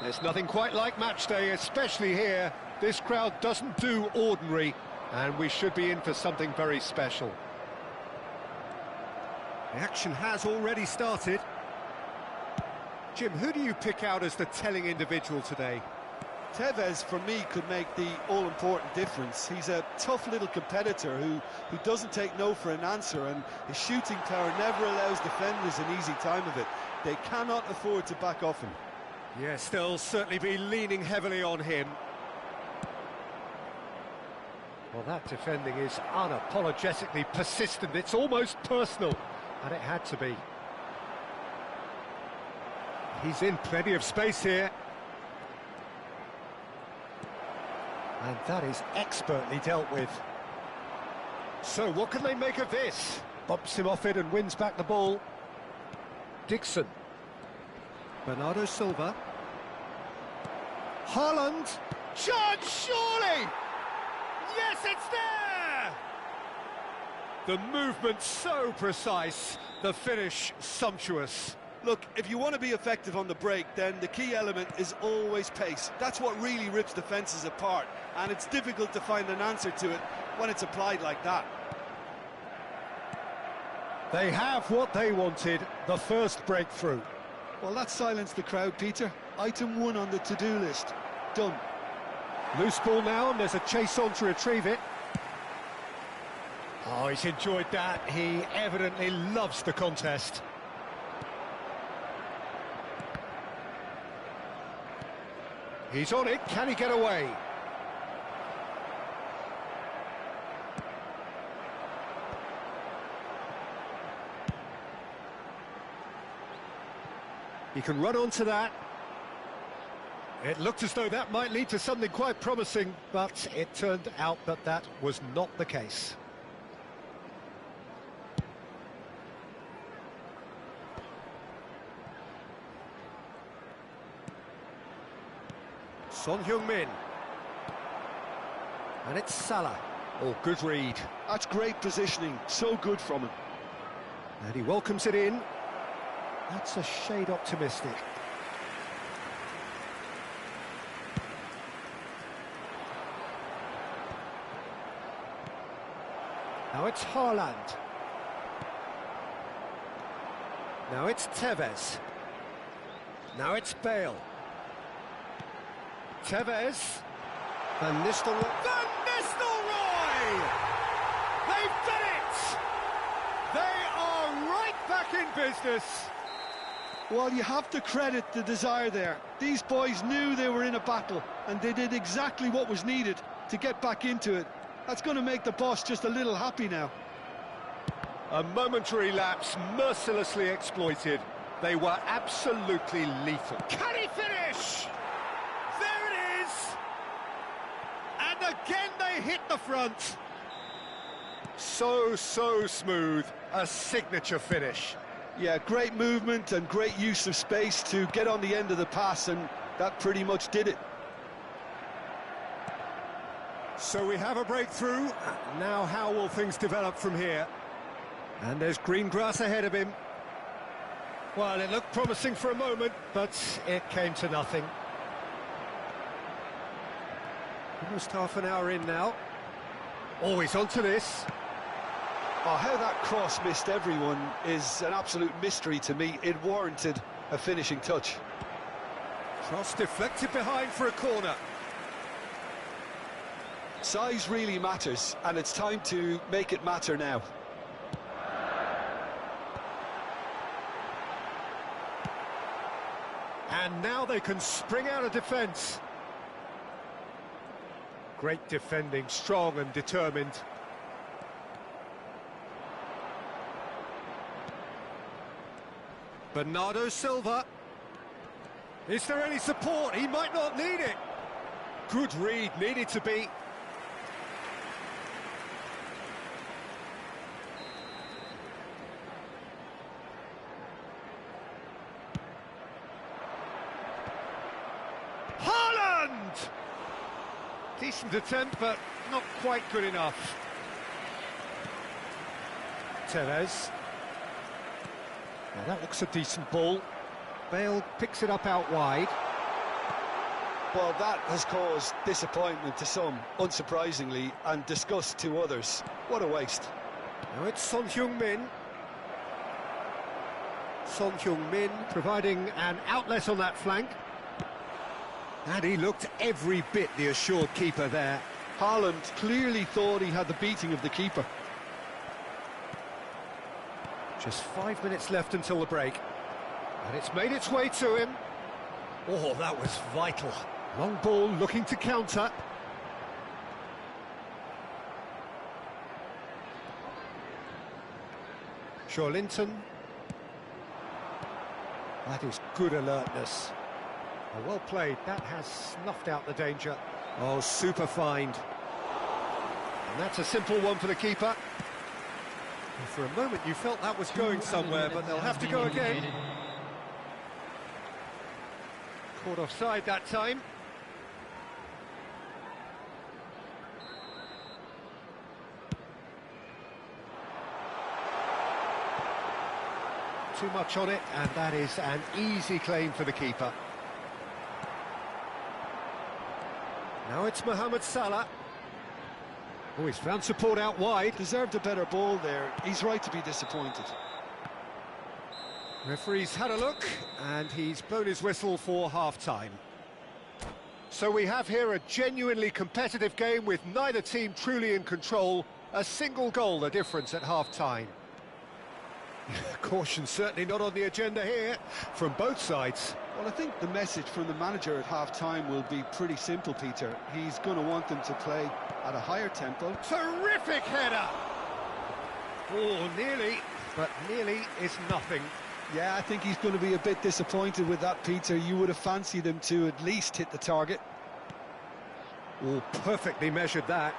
There's nothing quite like match day, especially here. This crowd doesn't do ordinary, and we should be in for something very special. The action has already started. Jim, who do you pick out as the telling individual today? Tevez, for me, could make the all-important difference. He's a tough little competitor who doesn't take no for an answer, and his shooting power never allows defenders an easy time of it. They cannot afford to back off him. Yes, they'll certainly be leaning heavily on him. Well, that defending is unapologetically persistent. It's almost personal, and it had to be. He's in plenty of space here. And that is expertly dealt with. So what can they make of this? Bumps him off it and wins back the ball. Dixon. Bernardo Silva. Haaland. Chance, surely! Yes, it's there! The movement so precise, the finish sumptuous. Look, if you want to be effective on the break, then the key element is always pace. That's what really rips defences apart, and it's difficult to find an answer to it when it's applied like that. They have what they wanted, the first breakthrough. Well, that silenced the crowd, Peter. Item 1 on the to-do list. Done. Loose ball now, and there's a chase on to retrieve it. Oh, he's enjoyed that. He evidently loves the contest. He's on it, can he get away? He can run onto that. It looked as though that might lead to something quite promising, but it turned out that that was not the case. Son Heung-min. And it's Salah. Oh, good read. That's great positioning, so good from him. And he welcomes it in. That's a shade optimistic. Now it's Haaland. Now it's Tevez. Now it's Bale. Tevez. Van Nistelrooy. Van Nistelrooy! They've done it! They are right back in business. Well, you have to credit the desire there. These boys knew they were in a battle, and they did exactly what was needed to get back into it. That's going to make the boss just a little happy now. A momentary lapse mercilessly exploited. They were absolutely lethal. Can he finish? There it is! And again they hit the front. So smooth. A signature finish. Yeah, great movement and great use of space to get on the end of the pass, and that pretty much did it. So we have a breakthrough. Now how will things develop from here? And there's green grass ahead of him. Well, it looked promising for a moment, but it came to nothing. Almost half an hour in now. Always onto this. Oh, how that cross missed everyone is an absolute mystery to me. It warranted a finishing touch. Cross deflected behind for a corner. Size really matters, and it's time to make it matter now. And now they can spring out of defence. Great defending, strong and determined. Bernardo Silva. Is there any support? He might not need it. Good read, needed to be. Decent attempt, but not quite good enough. Tevez. Now that looks a decent ball. Bale picks it up out wide. Well, that has caused disappointment to some, unsurprisingly, and disgust to others. What a waste. Now it's Son Heung-min. Son Heung-min providing an outlet on that flank. And he looked every bit the assured keeper there. Haaland clearly thought he had the beating of the keeper. Just 5 minutes left until the break. And it's made its way to him. Oh, that was vital. Long ball looking to counter. Linton. That is good alertness. Oh, well played. That has snuffed out the danger. Oh, super find. And that's a simple one for the keeper. And for a moment you felt that was going somewhere, but they'll have to go again. Caught offside that time. Too much on it, and that is an easy claim for the keeper. Now it's Mohamed Salah. Oh, he's found support out wide. Deserved a better ball there. He's right to be disappointed. Referee's had a look, and he's blown his whistle for half-time. So we have here a genuinely competitive game with neither team truly in control. A single goal the difference at half-time. Caution certainly not on the agenda here from both sides. Well, I think the message from the manager at half-time will be pretty simple, Peter. He's going to want them to play at a higher tempo. Terrific header! Oh, nearly, but nearly is nothing. Yeah, I think he's going to be a bit disappointed with that, Peter. You would have fancied him to at least hit the target. Oh, perfectly measured that.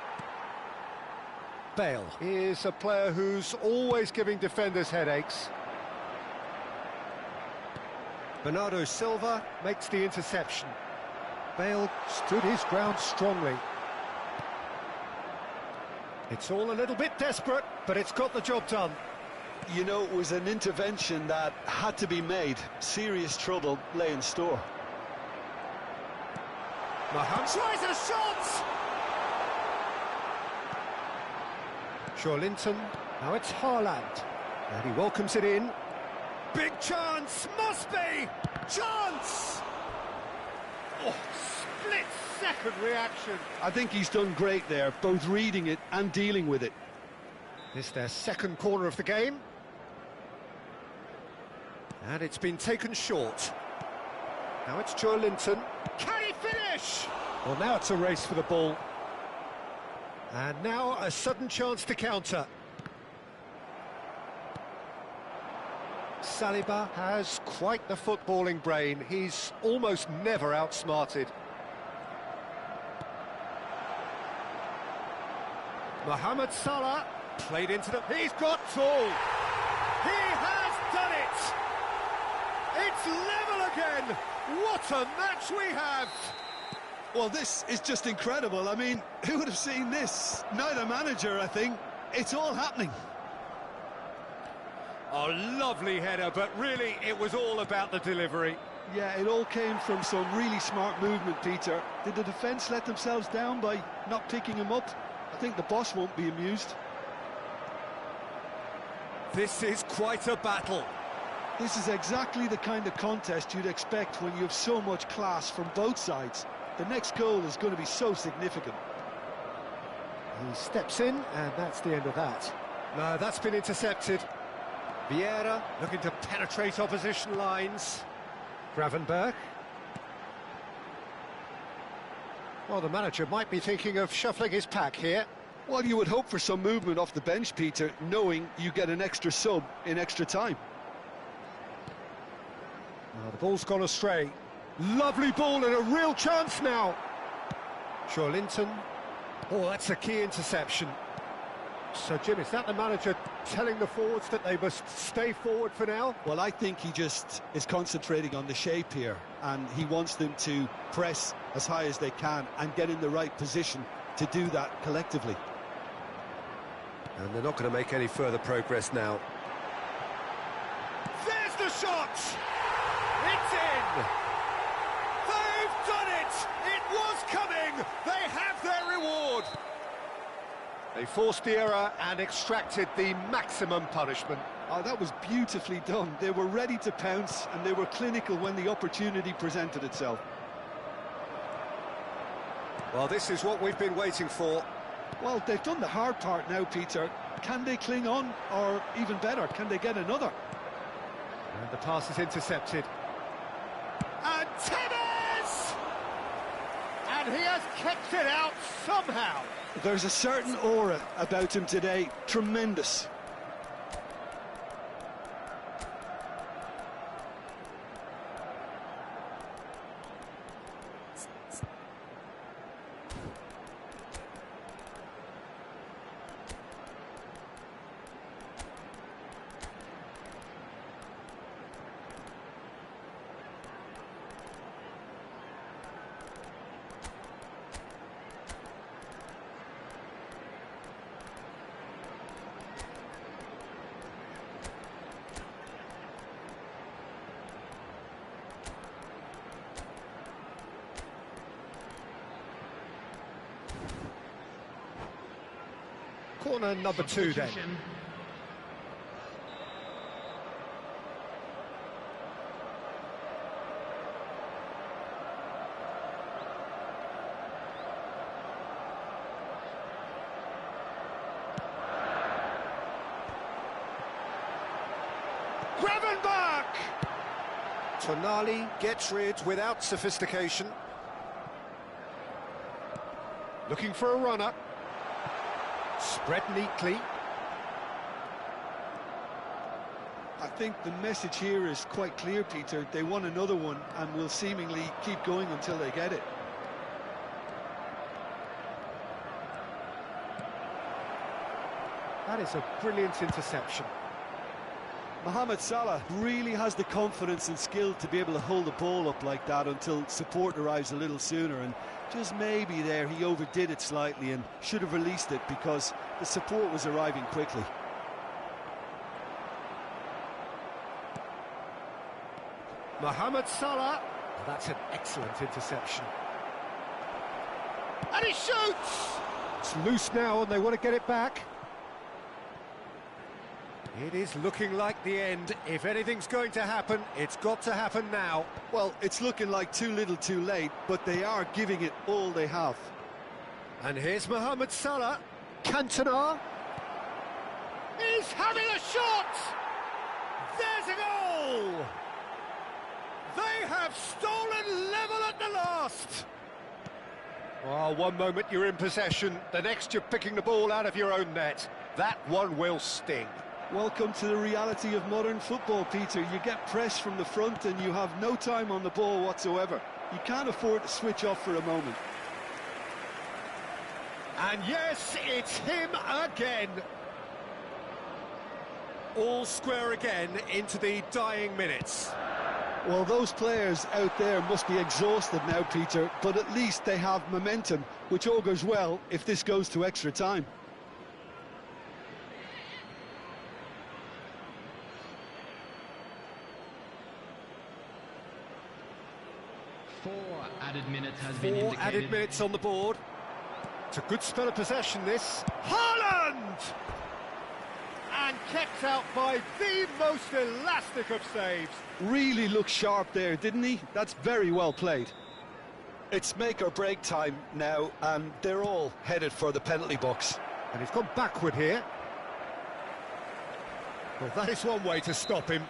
Bale is a player who's always giving defenders headaches. Bernardo Silva makes the interception. Bale stood his ground strongly. It's all a little bit desperate, but it's got the job done. You know, it was an intervention that had to be made. Serious trouble lay in store. Mohamed tries a shot! Linton. Now it's Haaland. And he welcomes it in. Big chance! Must be! Chance! Oh, split-second reaction. I think he's done great there, both reading it and dealing with it. This is their second corner of the game. And it's been taken short. Now it's Linton. Can he finish? Well, now it's a race for the ball. And now a sudden chance to counter. Saliba has quite the footballing brain. He's almost never outsmarted. Mohamed Salah played into the... He's got full! He has done it! It's level again! What a match we have! Well, this is just incredible. I mean, who would have seen this? Neither manager, I think. It's all happening. Oh, lovely header, but really it was all about the delivery. Yeah, it all came from some really smart movement, Peter. Did the defence let themselves down by not picking him up? I think the boss won't be amused. This is quite a battle. This is exactly the kind of contest you'd expect when you have so much class from both sides. The next goal is going to be so significant. He steps in, and that's the end of that. No, that's been intercepted. Vieira looking to penetrate opposition lines. Gravenberg. Well, the manager might be thinking of shuffling his pack here. Well, you would hope for some movement off the bench, Peter, knowing you get an extra sub in extra time. The ball's gone astray. Lovely ball and a real chance now. Linton. Oh, that's a key interception. So, Jim, is that the manager telling the forwards that they must stay forward for now? Well, I think he just is concentrating on the shape here, and he wants them to press as high as they can and get in the right position to do that collectively. And they're not going to make any further progress now. There's the shot! It's in! They've done it! It was coming! They have their reward! They forced the error and extracted the maximum punishment. Oh, that was beautifully done. They were ready to pounce, and they were clinical when the opportunity presented itself. Well, this is what we've been waiting for. Well, they've done the hard part now, Peter. Can they cling on, or even better, can they get another? And the pass is intercepted. And Tevez! And he has kept it out somehow. There's a certain aura about him today. Tremendous. Corner number 2 then. Gravenberch! Tonali gets rid without sophistication. Looking for a runner. Spread neatly. I think the message here is quite clear, Peter. They want another one and will seemingly keep going until they get it. That is a brilliant interception. Mohamed Salah really has the confidence and skill to be able to hold the ball up like that until support arrives a little sooner, and just maybe there he overdid it slightly and should have released it because the support was arriving quickly. Mohamed Salah. Well, that's an excellent interception. And he shoots! It's loose now and they want to get it back. It is looking like the end. If anything's going to happen, it's got to happen now. Well, it's looking like too little too late, but they are giving it all they have. And here's Mohamed Salah. Cantona. He's having a shot! There's a goal! They have stolen level at the last! Well, one moment you're in possession, the next you're picking the ball out of your own net. That one will sting. Welcome to the reality of modern football, Peter. You get press from the front and you have no time on the ball whatsoever. You can't afford to switch off for a moment. And yes, it's him again. All square again into the dying minutes. Well, those players out there must be exhausted now, Peter, but at least they have momentum, which augurs well if this goes to extra time. Four added minutes on the board. It's a good spell of possession, this. Haaland! And kept out by the most elastic of saves. Really looked sharp there, didn't he? That's very well played. It's make or break time now, and they're all headed for the penalty box. And he's gone backward here. Well, that is one way to stop him.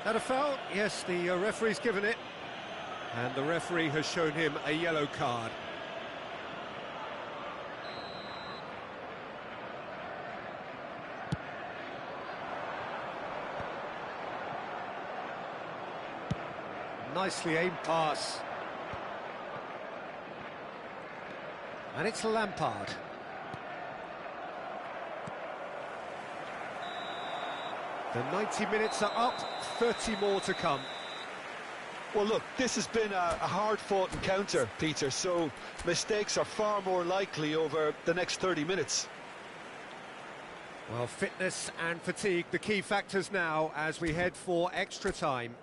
That a foul? Yes, the referee's given it. And the referee has shown him a yellow card. Nicely aimed pass. And it's Lampard. The 90 minutes are up, 30 more to come. Well, look, this has been a hard-fought encounter, Peter, so mistakes are far more likely over the next 30 minutes. Well, fitness and fatigue, the key factors now as we head for extra time.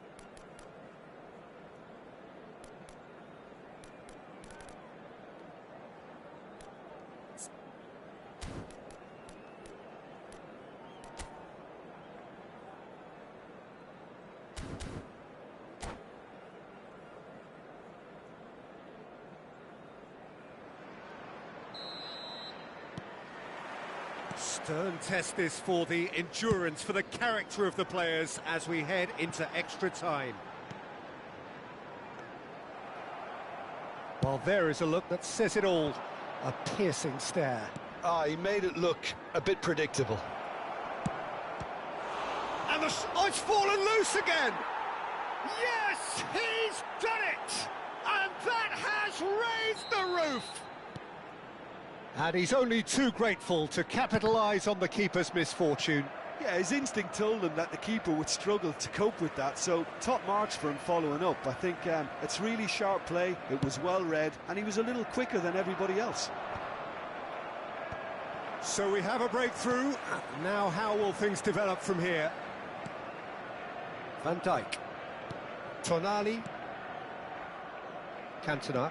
Stern test this for the endurance, for the character of the players as we head into extra time. Well, there is a look that says it all. A piercing stare. Ah, he made it look a bit predictable. And it's fallen loose again! Yes, he's done it! And that has raised the roof! And he's only too grateful to capitalise on the keeper's misfortune. Yeah, his instinct told him that the keeper would struggle to cope with that, so top marks for him following up. I think it's really sharp play, it was well read, and he was a little quicker than everybody else. So we have a breakthrough. Now how will things develop from here? Van Dijk. Tonali. Cantona.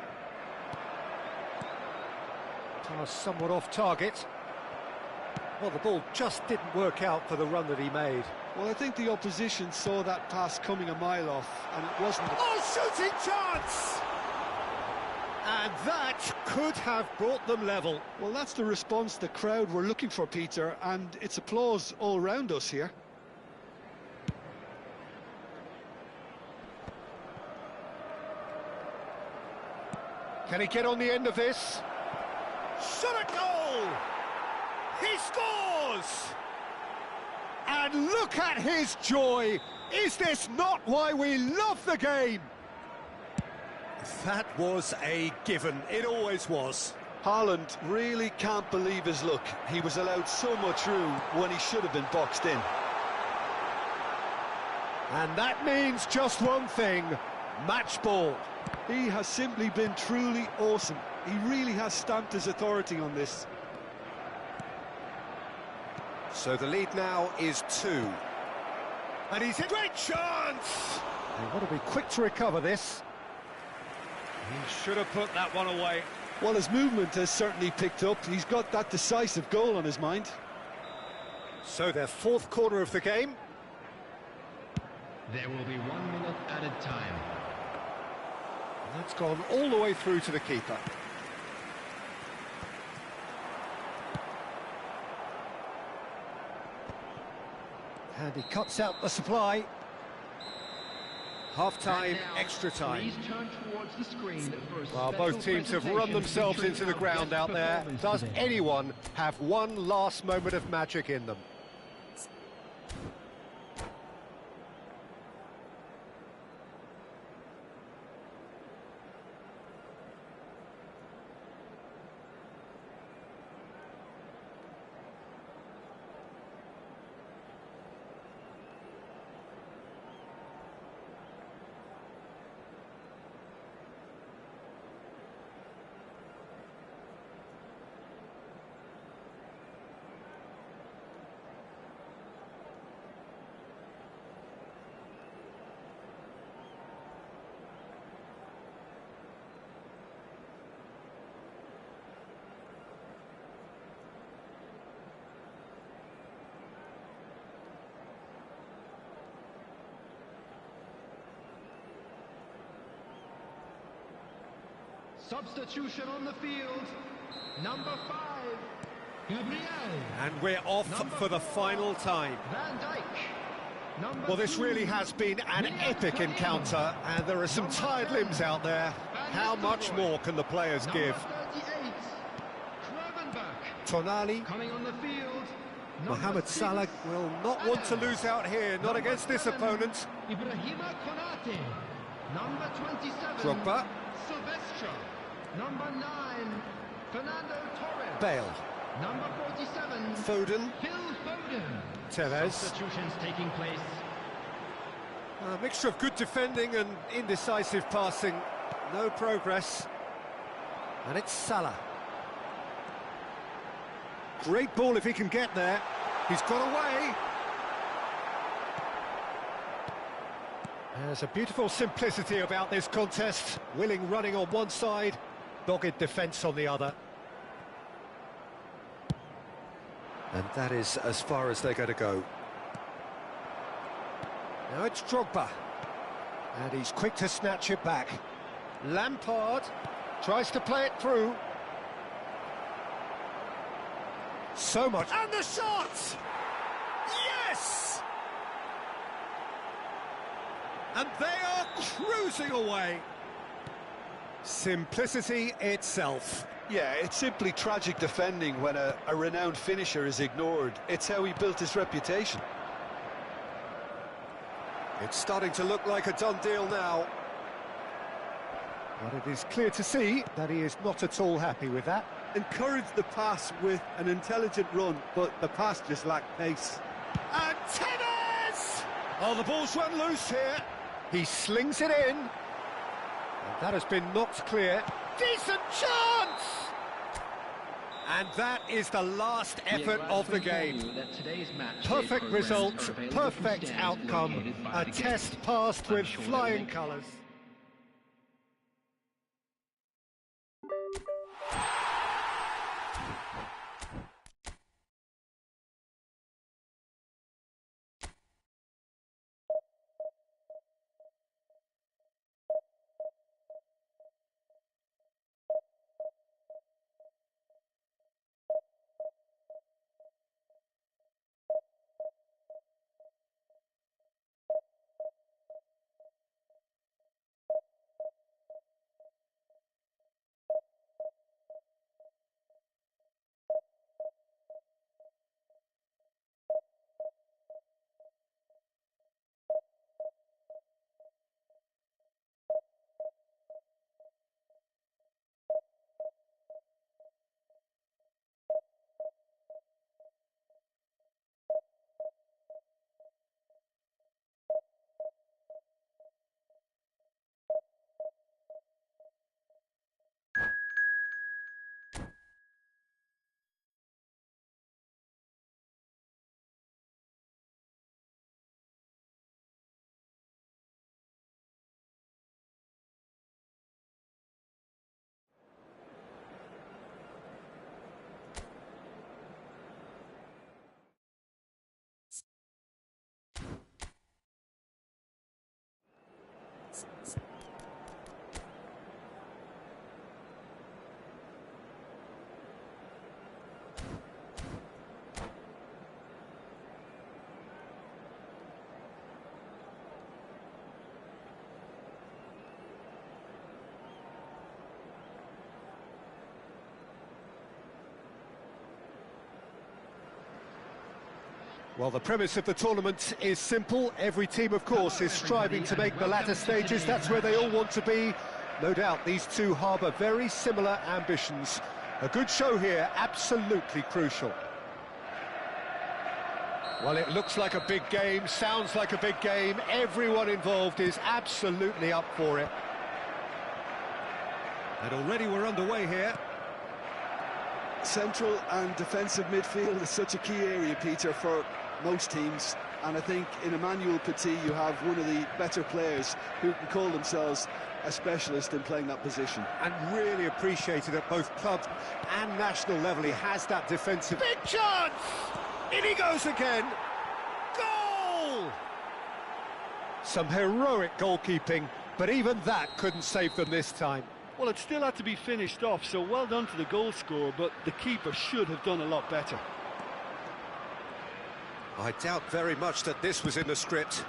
Somewhat off target. Well, the ball just didn't work out for the run that he made. Well, I think the opposition saw that pass coming a mile off, and it wasn't... Oh, shooting chance! And that could have brought them level. Well, that's the response the crowd were looking for, Peter, and it's applause all round us here. Can he get on the end of this? Shot a goal! He scores! And look at his joy! Is this not why we love the game? That was a given. It always was. Haaland really can't believe his luck. He was allowed so much room when he should have been boxed in. And that means just one thing, match ball. He has simply been truly awesome. He really has stamped his authority on this. So the lead now is 2. And he's in great chance! They've got to be quick to recover this. He should have put that one away. Well, his movement has certainly picked up. He's got that decisive goal on his mind. So their fourth quarter of the game. There will be 1 minute added time. And that's gone all the way through to the keeper. And he cuts out the supply. Half-time, extra time. Well, both teams have run themselves into the ground out there. Does anyone have one last moment of magic in them? Substitution on the field, number 5, Gabriel. And we're off for the final time. Van Dijk. Well, this really has been an epic encounter, and there are some tired limbs out there. How much more can the players give? Tonali. Coming on the field. Mohamed Salah will not want to lose out here, not against this opponent. Ibrahima Konate. Number 27. Drogba. Silvestre. Number 9, Fernando Torres. Bale. Number 47. Foden. Phil Foden. Tevez. Substitutions taking place. A mixture of good defending and indecisive passing. No progress. And it's Salah. Great ball if he can get there. He's got away. There's a beautiful simplicity about this contest. Willing running on one side, dogged defence on the other. And that is as far as they're going to go. Now it's Drogba. And he's quick to snatch it back. Lampard tries to play it through. So much. And the shot! Yes! And they are cruising away. Simplicity itself. Yeah, it's simply tragic defending when a renowned finisher is ignored. It's how he built his reputation. It's starting to look like a done deal now. But it is clear to see that he is not at all happy with that. Encouraged the pass with an intelligent run, but the pass just lacked pace. And Tevez! Oh, the ball's run loose here. He slings it in. And that has been knocked clear. Decent chance! And that is the last effort of the game. Perfect result, perfect outcome. A test passed with flying colours. Well, the premise of the tournament is simple. Every team, of course, is striving to make the latter stages. That's where they all want to be. No doubt these two harbour very similar ambitions. A good show here, absolutely crucial. Well, it looks like a big game, sounds like a big game. Everyone involved is absolutely up for it. And already we're underway here. Central and defensive midfield is such a key area, Peter, for most teams, and I think in Emmanuel Petit you have one of the better players who can call themselves a specialist in playing that position. And really appreciated at both club and national level. He has that defensive... Big chance! In he goes again! Goal! Some heroic goalkeeping, but even that couldn't save them this time. Well, it still had to be finished off, so well done to the goal scorer, but the keeper should have done a lot better. I doubt very much that this was in the script.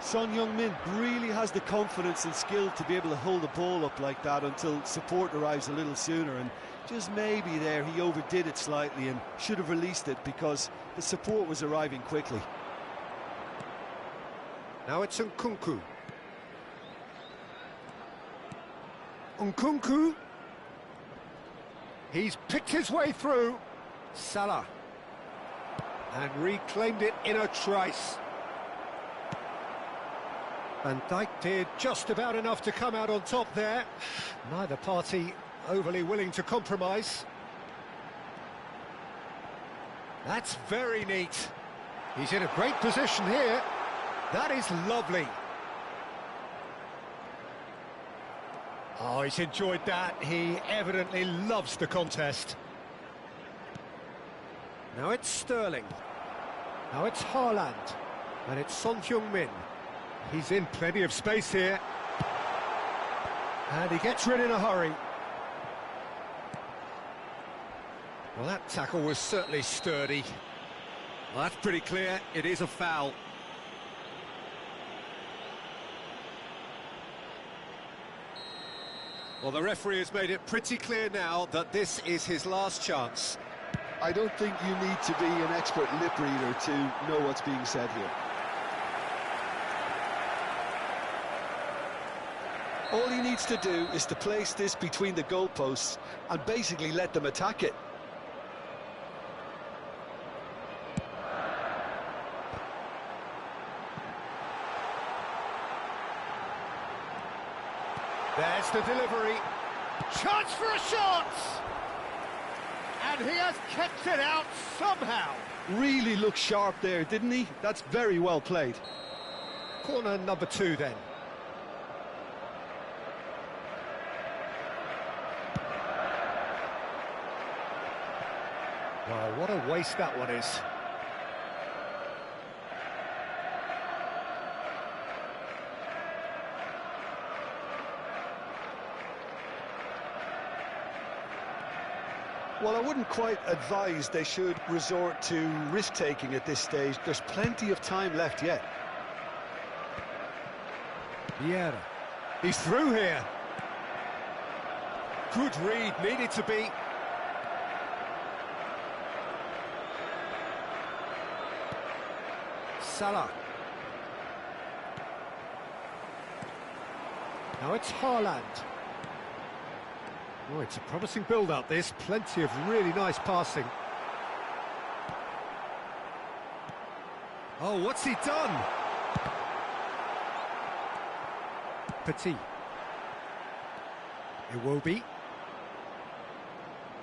Son Heung-min really has the confidence and skill to be able to hold the ball up like that until support arrives a little sooner, and just maybe there he overdid it slightly and should have released it because the support was arriving quickly. Now it's Nkunku. Nkunku. He's picked his way through. Salah. And reclaimed it in a trice. Van Dijk did just about enough to come out on top there. Neither party overly willing to compromise. That's very neat. He's in a great position here. That is lovely. Oh, he's enjoyed that. He evidently loves the contest. Now it's Sterling. Now it's Haaland. And it's Son Heung-min. He's in plenty of space here. And he gets rid in a hurry. Well, that tackle was certainly sturdy. Well, that's pretty clear. It is a foul. Well, the referee has made it pretty clear now that this is his last chance. I don't think you need to be an expert lip reader to know what's being said here. All he needs to do is to place this between the goalposts and basically let them attack it. There's the delivery. Chance for a shot! And he has kept it out somehow. Really looked sharp there, didn't he? That's very well played. Corner number 2 then. Wow, what a waste that one is. Well, I wouldn't quite advise they should resort to risk-taking at this stage. There's plenty of time left yet. Vieira. He's through here. Good read, needed to be. Salah. Now it's Haaland. Oh, it's a promising build-up, this. Plenty of really nice passing. Oh, what's he done? Petit. Iwobi.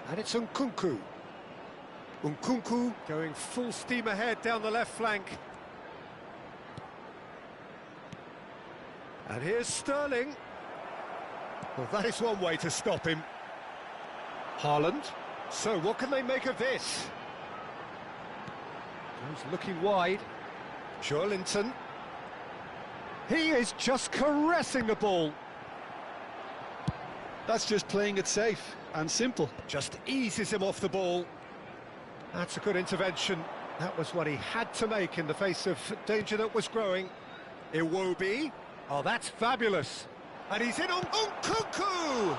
And it's Nkunku. Nkunku going full steam ahead down the left flank. And here's Sterling. Well, that is one way to stop him. Haaland. So, what can they make of this? He's looking wide. Joelinton. He is just caressing the ball. That's just playing it safe and simple. Just eases him off the ball. That's a good intervention. That was what he had to make in the face of danger that was growing. Iwobi. Oh, that's fabulous. And he's in on Nkunku!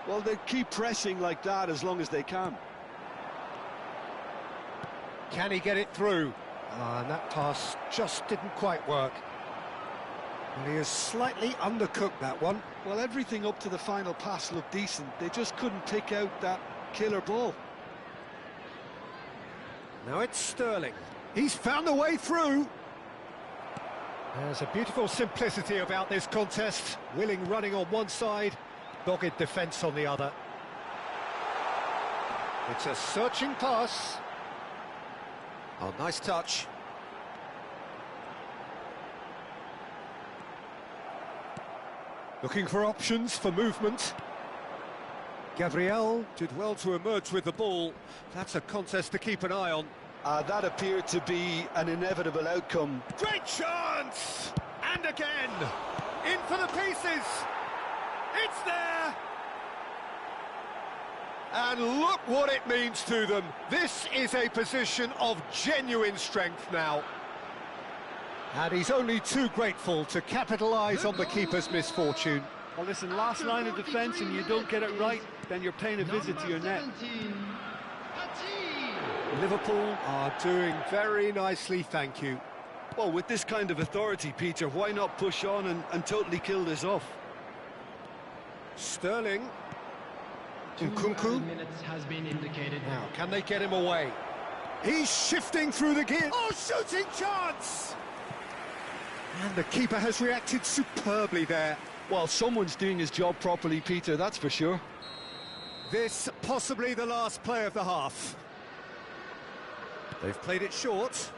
Well, they keep pressing like that as long as they can. Can he get it through? And that pass just didn't quite work. Well, he has slightly undercooked that one. Well, everything up to the final pass looked decent. They just couldn't pick out that killer ball. Now it's Sterling. He's found a way through. There's a beautiful simplicity about this contest. Willing running on one side, dogged defence on the other. It's a searching pass. Oh, nice touch. Looking for options for movement. Gabriel did well to emerge with the ball. That's a contest to keep an eye on. That appeared to be an inevitable outcome. Great chance! And again! In for the pieces! It's there! And look what it means to them. This is a position of genuine strength now. And he's only too grateful to capitalise on the keeper's misfortune. Well, listen, last line of defence and you don't get it right, then you're paying a visit to your net. Liverpool are doing very nicely, thank you. Well, with this kind of authority, Peter, why not push on and totally kill this off? Sterling. 2 Nkunku. minutes has been indicated. Now, can they get him away? He's shifting through the gear. Oh, shooting chance! And the keeper has reacted superbly there. Well, someone's doing his job properly, Peter, that's for sure. This possibly the last play of the half. They've played it short.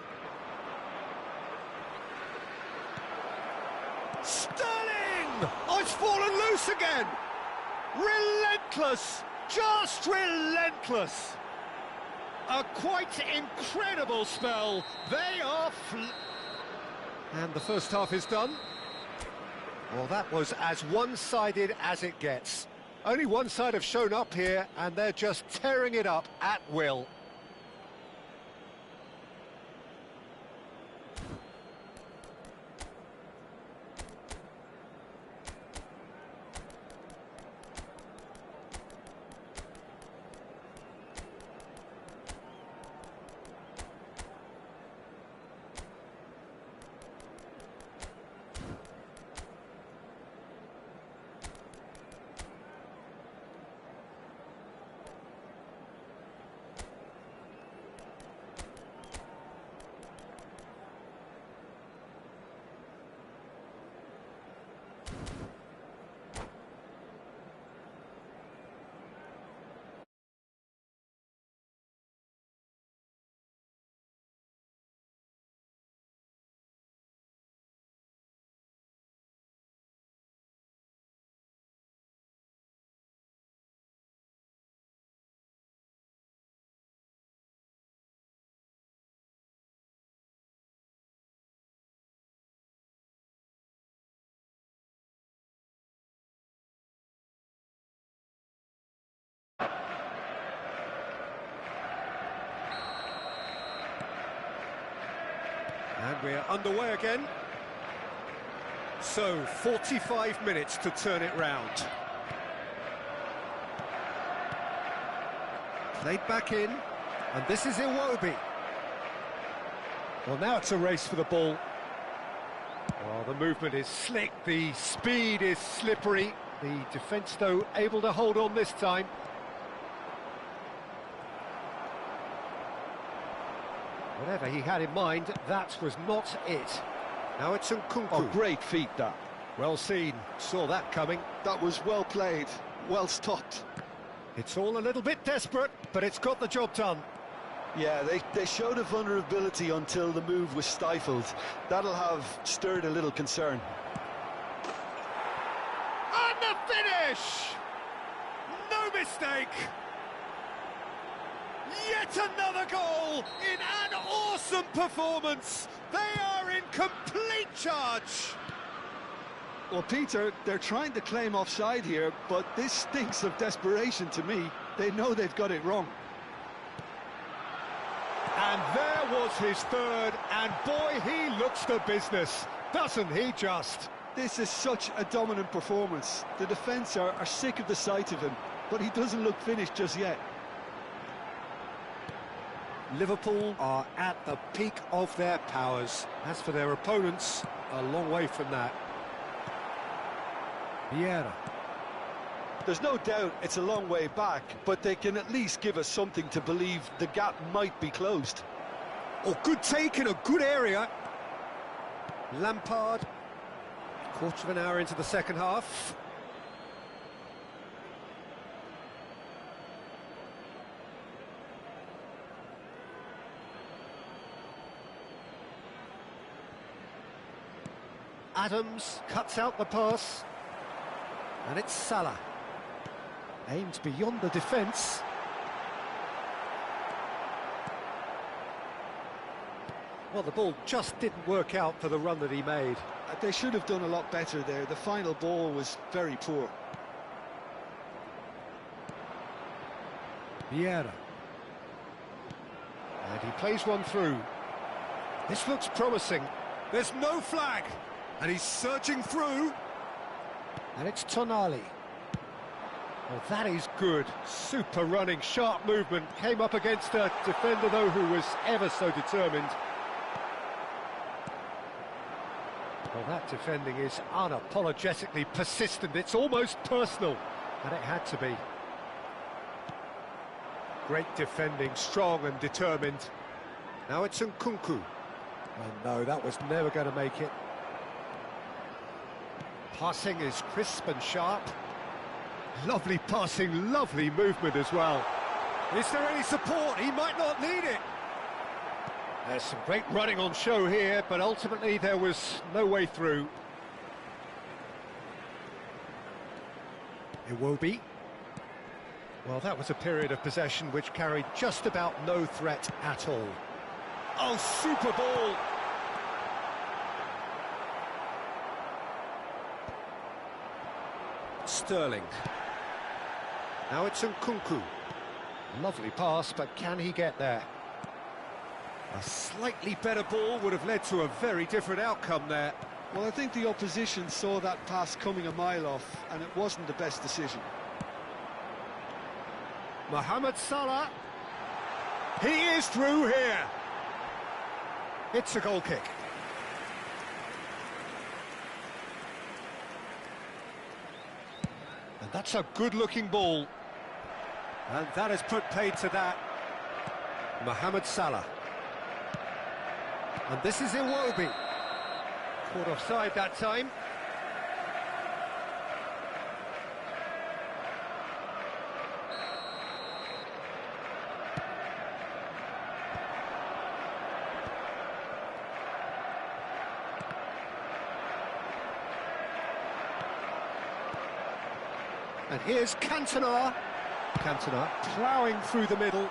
Sterling! Oh, it's fallen loose again! Relentless! Just relentless! A quite incredible spell. They are... And the first half is done. Well, that was as one-sided as it gets. Only one side have shown up here, and they're just tearing it up at will. And we're underway again. So, 45 minutes to turn it round. Played back in, and this is Iwobi. Well, now it's a race for the ball. Well, the movement is slick, the speed is slippery. The defence, though, able to hold on this time. Whatever he had in mind, that was not it. Now it's Nkunku. Oh, great feat, that. Well seen, saw that coming. That was well played, well stopped. It's all a little bit desperate, but it's got the job done. Yeah, they showed a vulnerability until the move was stifled. That'll have stirred a little concern. And the finish! No mistake! Yet another goal in an awesome performance. They are in complete charge. Well, Peter, they're trying to claim offside here, but this stinks of desperation to me. They know they've got it wrong. And there was his third, and boy, he looks the business, doesn't he just? This is such a dominant performance. The defence are sick of the sight of him, but he doesn't look finished just yet. Liverpool are at the peak of their powers. As for their opponents, a long way from that. Vieira. There's no doubt it's a long way back, but they can at least give us something to believe the gap might be closed. Oh, good take in a good area. Lampard. Quarter of an hour into the second half. Adams cuts out the pass, and it's Salah. Aimed beyond the defence. Well, the ball just didn't work out for the run that he made. They should have done a lot better there. The final ball was very poor. Vieira. And he plays one through. This looks promising. There's no flag. And he's surging through. And it's Tonali. Well, that is good. Super running, sharp movement. Came up against a defender, though, who was ever so determined. That defending is unapologetically persistent. It's almost personal, and it had to be. Great defending, strong and determined. Now it's Nkunku. And no, that was never going to make it. Passing is crisp and sharp. Lovely passing, lovely movement as well. Is there any support? He might not need it. There's some great running on show here, but ultimately there was no way through. Iwobi. Well, that was a period of possession which carried just about no threat at all. Oh, super ball! Sterling. Now it's Nkunku. Lovely pass, but can he get there? A slightly better ball would have led to a very different outcome there. Well, I think the opposition saw that pass coming a mile off, and it wasn't the best decision. Mohamed Salah. He is through here. It's a goal kick. And that's a good-looking ball. And that has put paid to that. Mohamed Salah. And this is Iwobi. Caught offside that time. And here's Cantona. Cantona ploughing through the middle.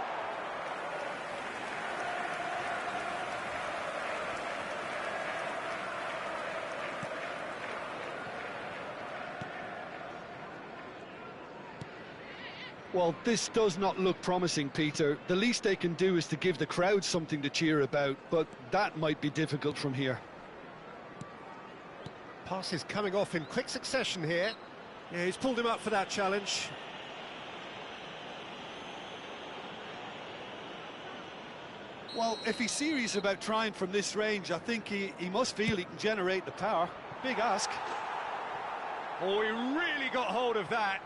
Well, this does not look promising, Peter. The least they can do is to give the crowd something to cheer about, but that might be difficult from here. Pass is coming off in quick succession here. Yeah, he's pulled him up for that challenge. Well, if he's serious about trying from this range, I think he must feel he can generate the power. Big ask. Oh, he really got hold of that.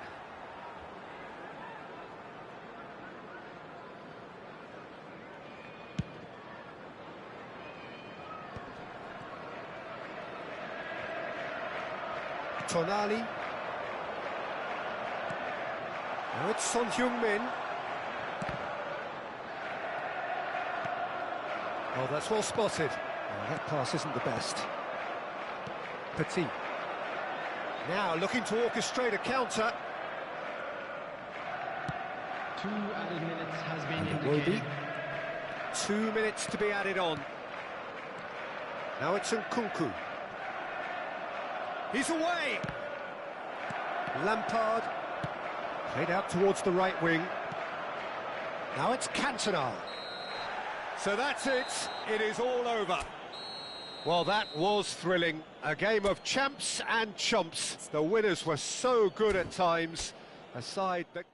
Tonali. Now it's Son Heung-min. Oh, that's well spotted. Oh, that pass isn't the best. Petit. Now looking to orchestrate a counter. 2 added minutes has been indicated. 2 minutes to be added on. Now it's Nkunku. He's away! Lampard. Played out towards the right wing. Now it's Cantona. So that's it. It is all over. Well, that was thrilling. A game of champs and chumps. The winners were so good at times. A side that...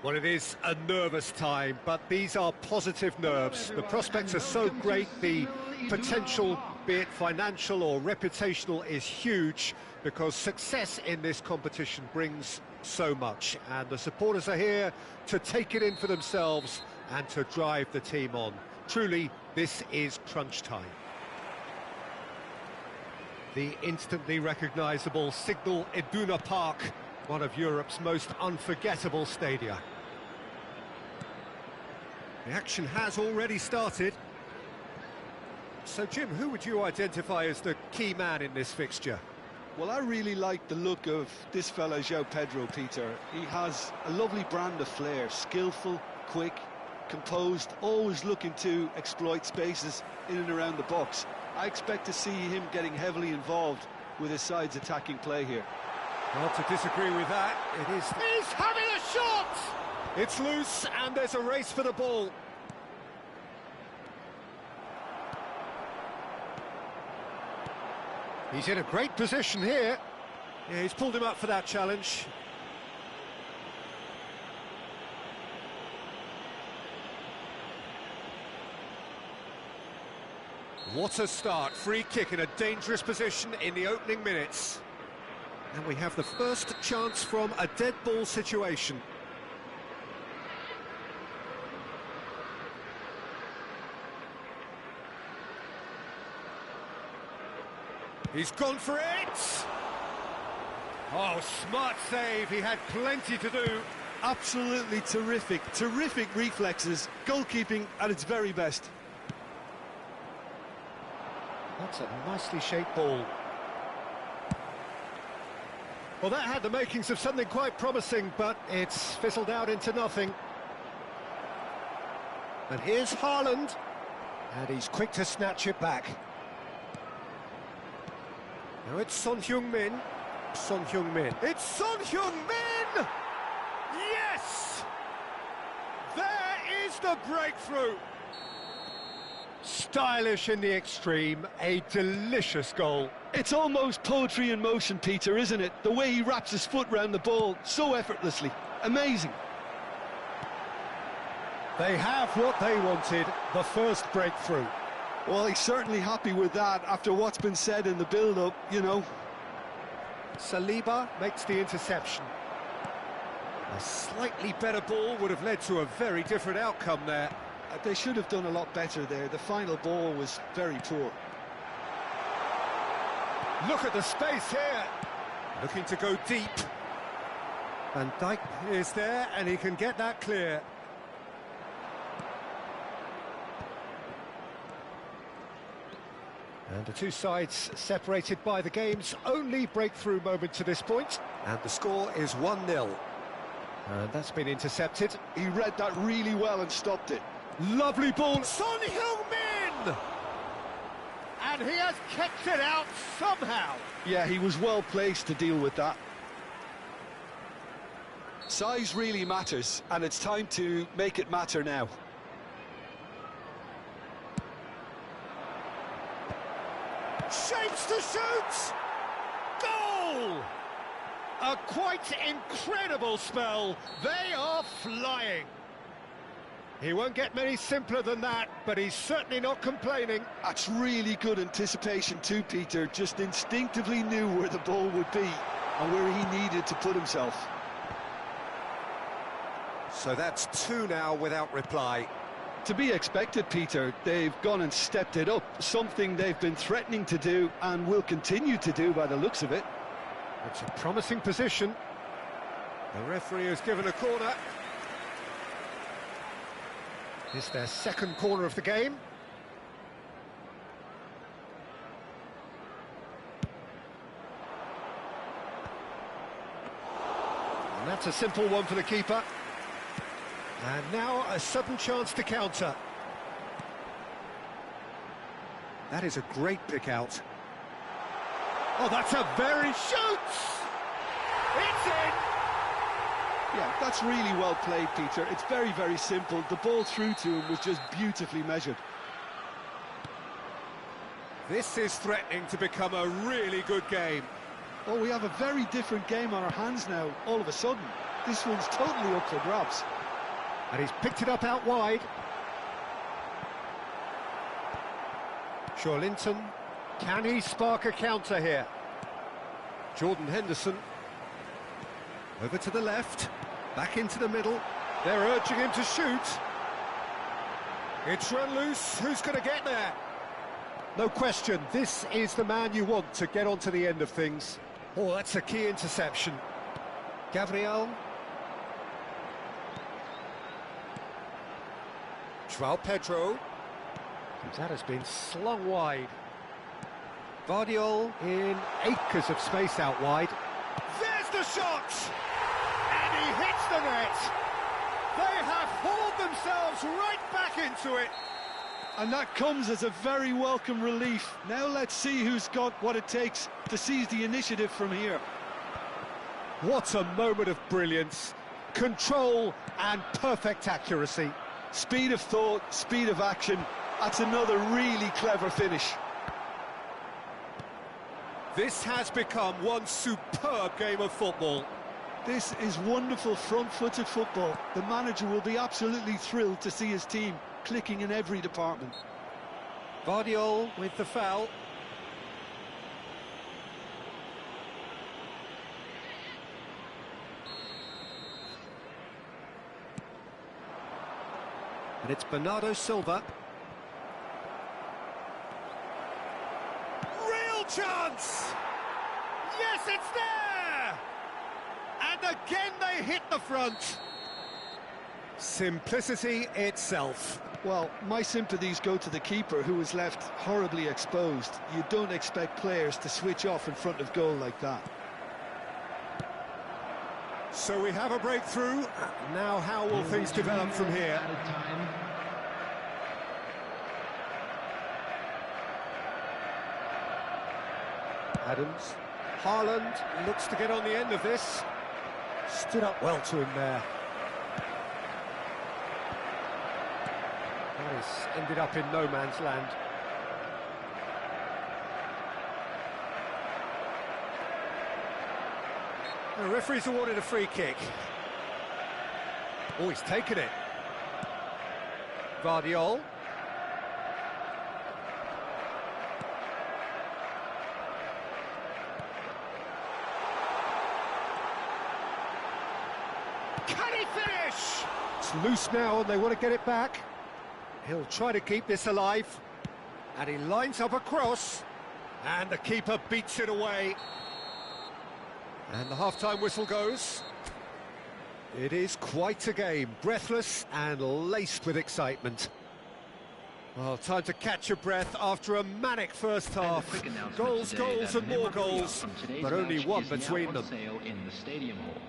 Well, it is a nervous time, but these are positive nerves. The prospects are so great, the potential, be it financial or reputational, is huge, because success in this competition brings so much, and the supporters are here to take it in for themselves and to drive the team on. Truly, this is crunch time. The instantly recognisable Signal Iduna Park, one of Europe's most unforgettable stadia. The action has already started. So, Jim, who would you identify as the key man in this fixture? Well, I really like the look of this fella, João Pedro, Peter. He has a lovely brand of flair, skillful, quick, composed, always looking to exploit spaces in and around the box. I expect to see him getting heavily involved with his side's attacking play here. Well, to disagree with that, it is... He's having a shot! It's loose, and there's a race for the ball. He's in a great position here. Yeah, he's pulled him up for that challenge. What a start. Free kick in a dangerous position in the opening minutes. And we have the first chance from a dead ball situation. He's gone for it! Oh, smart save, he had plenty to do. Absolutely terrific reflexes, goalkeeping at its very best. That's a nicely shaped ball. Well, that had the makings of something quite promising, but it's fizzled out into nothing. And here's Haaland, and he's quick to snatch it back. Now it's Son Heung-min. Son Heung-min. It's Son Heung-min! Yes! There is the breakthrough! Stylish in the extreme, a delicious goal. It's almost poetry in motion, Peter, isn't it? The way he wraps his foot round the ball so effortlessly. Amazing. They have what they wanted, the first breakthrough. Well, he's certainly happy with that after what's been said in the build-up, you know. Saliba makes the interception. A slightly better ball would have led to a very different outcome there. They should have done a lot better there. The final ball was very poor. Look at the space here. Looking to go deep. Van Dijk is there and he can get that clear. And the two sides separated by the game's only breakthrough moment to this point. And the score is 1-0. And that's been intercepted. He read that really well and stopped it. Lovely ball. Son Heung-min! And he has kept it out somehow. Yeah, he was well placed to deal with that. Size really matters, and it's time to make it matter now. Shapes to shoot! Goal! A quite incredible spell. They are flying. He won't get many simpler than that, but he's certainly not complaining. That's really good anticipation too, Peter. Just instinctively knew where the ball would be and where he needed to put himself. So that's two now without reply. To be expected, Peter. They've gone and stepped it up, something they've been threatening to do and will continue to do by the looks of it. It's a promising position. The referee has given a corner. It's their second corner of the game. And that's a simple one for the keeper. And now a sudden chance to counter. That is a great pick out. Oh, that's a very shoots! It's in! Yeah, that's really well played, Peter. It's very, very simple. The ball through to him was just beautifully measured. This is threatening to become a really good game. Oh, we have a very different game on our hands now, all of a sudden. This one's totally up for grabs. And he's picked it up out wide. Linton, can he spark a counter here? Jordan Henderson. Over to the left, back into the middle. They're urging him to shoot. It's run loose, who's going to get there? No question, this is the man you want to get onto the end of things. Oh, that's a key interception. Gabriel. João Pedro. That has been slung wide. Vardiol in acres of space out wide. There's the shot! And he hits the net! They have hauled themselves right back into it! And that comes as a very welcome relief. Now let's see who's got what it takes to seize the initiative from here. What a moment of brilliance. Control and perfect accuracy. Speed of thought, speed of action. That's another really clever finish. This has become one superb game of football. This is wonderful front-footed football. The manager will be absolutely thrilled to see his team clicking in every department. Vardiol with the foul. And it's Bernardo Silva. Real chance! Yes, it's there! And again they hit the front. Simplicity itself. Well, my sympathies go to the keeper, who was left horribly exposed. You don't expect players to switch off in front of goal like that. So we have a breakthrough. Now how will things develop from here? Adams. Haaland looks to get on the end of this. Stood up well to him there. That has ended up in no man's land. The referee's awarded a free kick. Oh, he's taken it. Vardiol. Can he finish? It's loose now and they want to get it back. He'll try to keep this alive. And he lines up a cross. And the keeper beats it away. And the half-time whistle goes. It is quite a game, breathless and laced with excitement. Well, time to catch your breath after a manic first half. Goals, goals and more goals, but only one between them. In the stadium hall.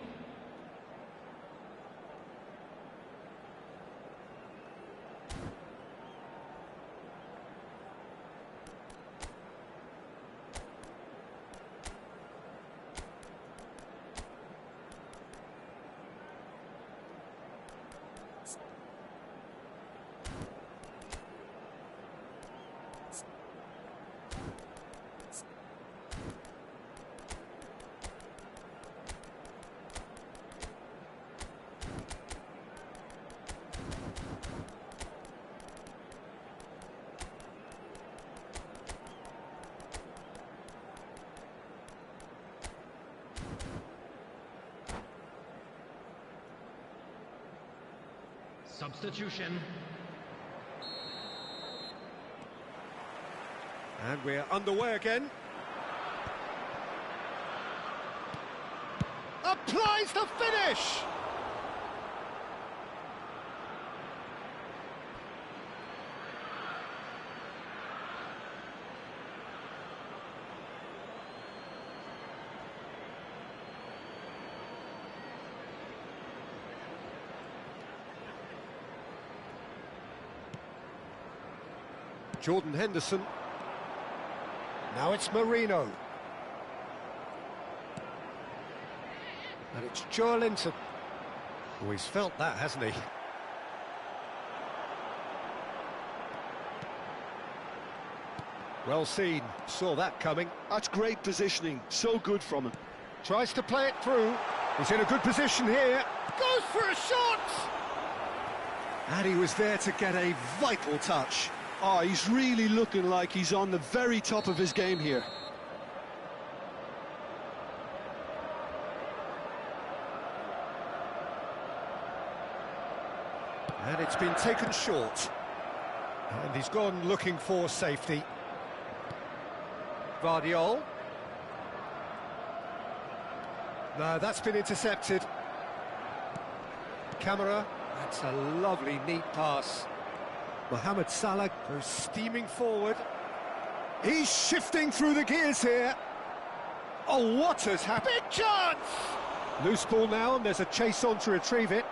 Substitution. And we're underway again. Applies the finish! Jordan Henderson. Now it's Marino. And it's Joelinton. Oh, he's felt that, hasn't he? Well seen, saw that coming. That's great positioning, so good from him. Tries to play it through. He's in a good position here. Goes for a shot! And he was there to get a vital touch. Oh, he's really looking like he's on the very top of his game here. And it's been taken short. And he's gone looking for safety. Vardiol. No, that's been intercepted. Camera. That's a lovely, neat pass. Mohamed Salah goes steaming forward. He's shifting through the gears here. Oh, what has happened? Big chance! Loose ball now, and there's a chase on to retrieve it.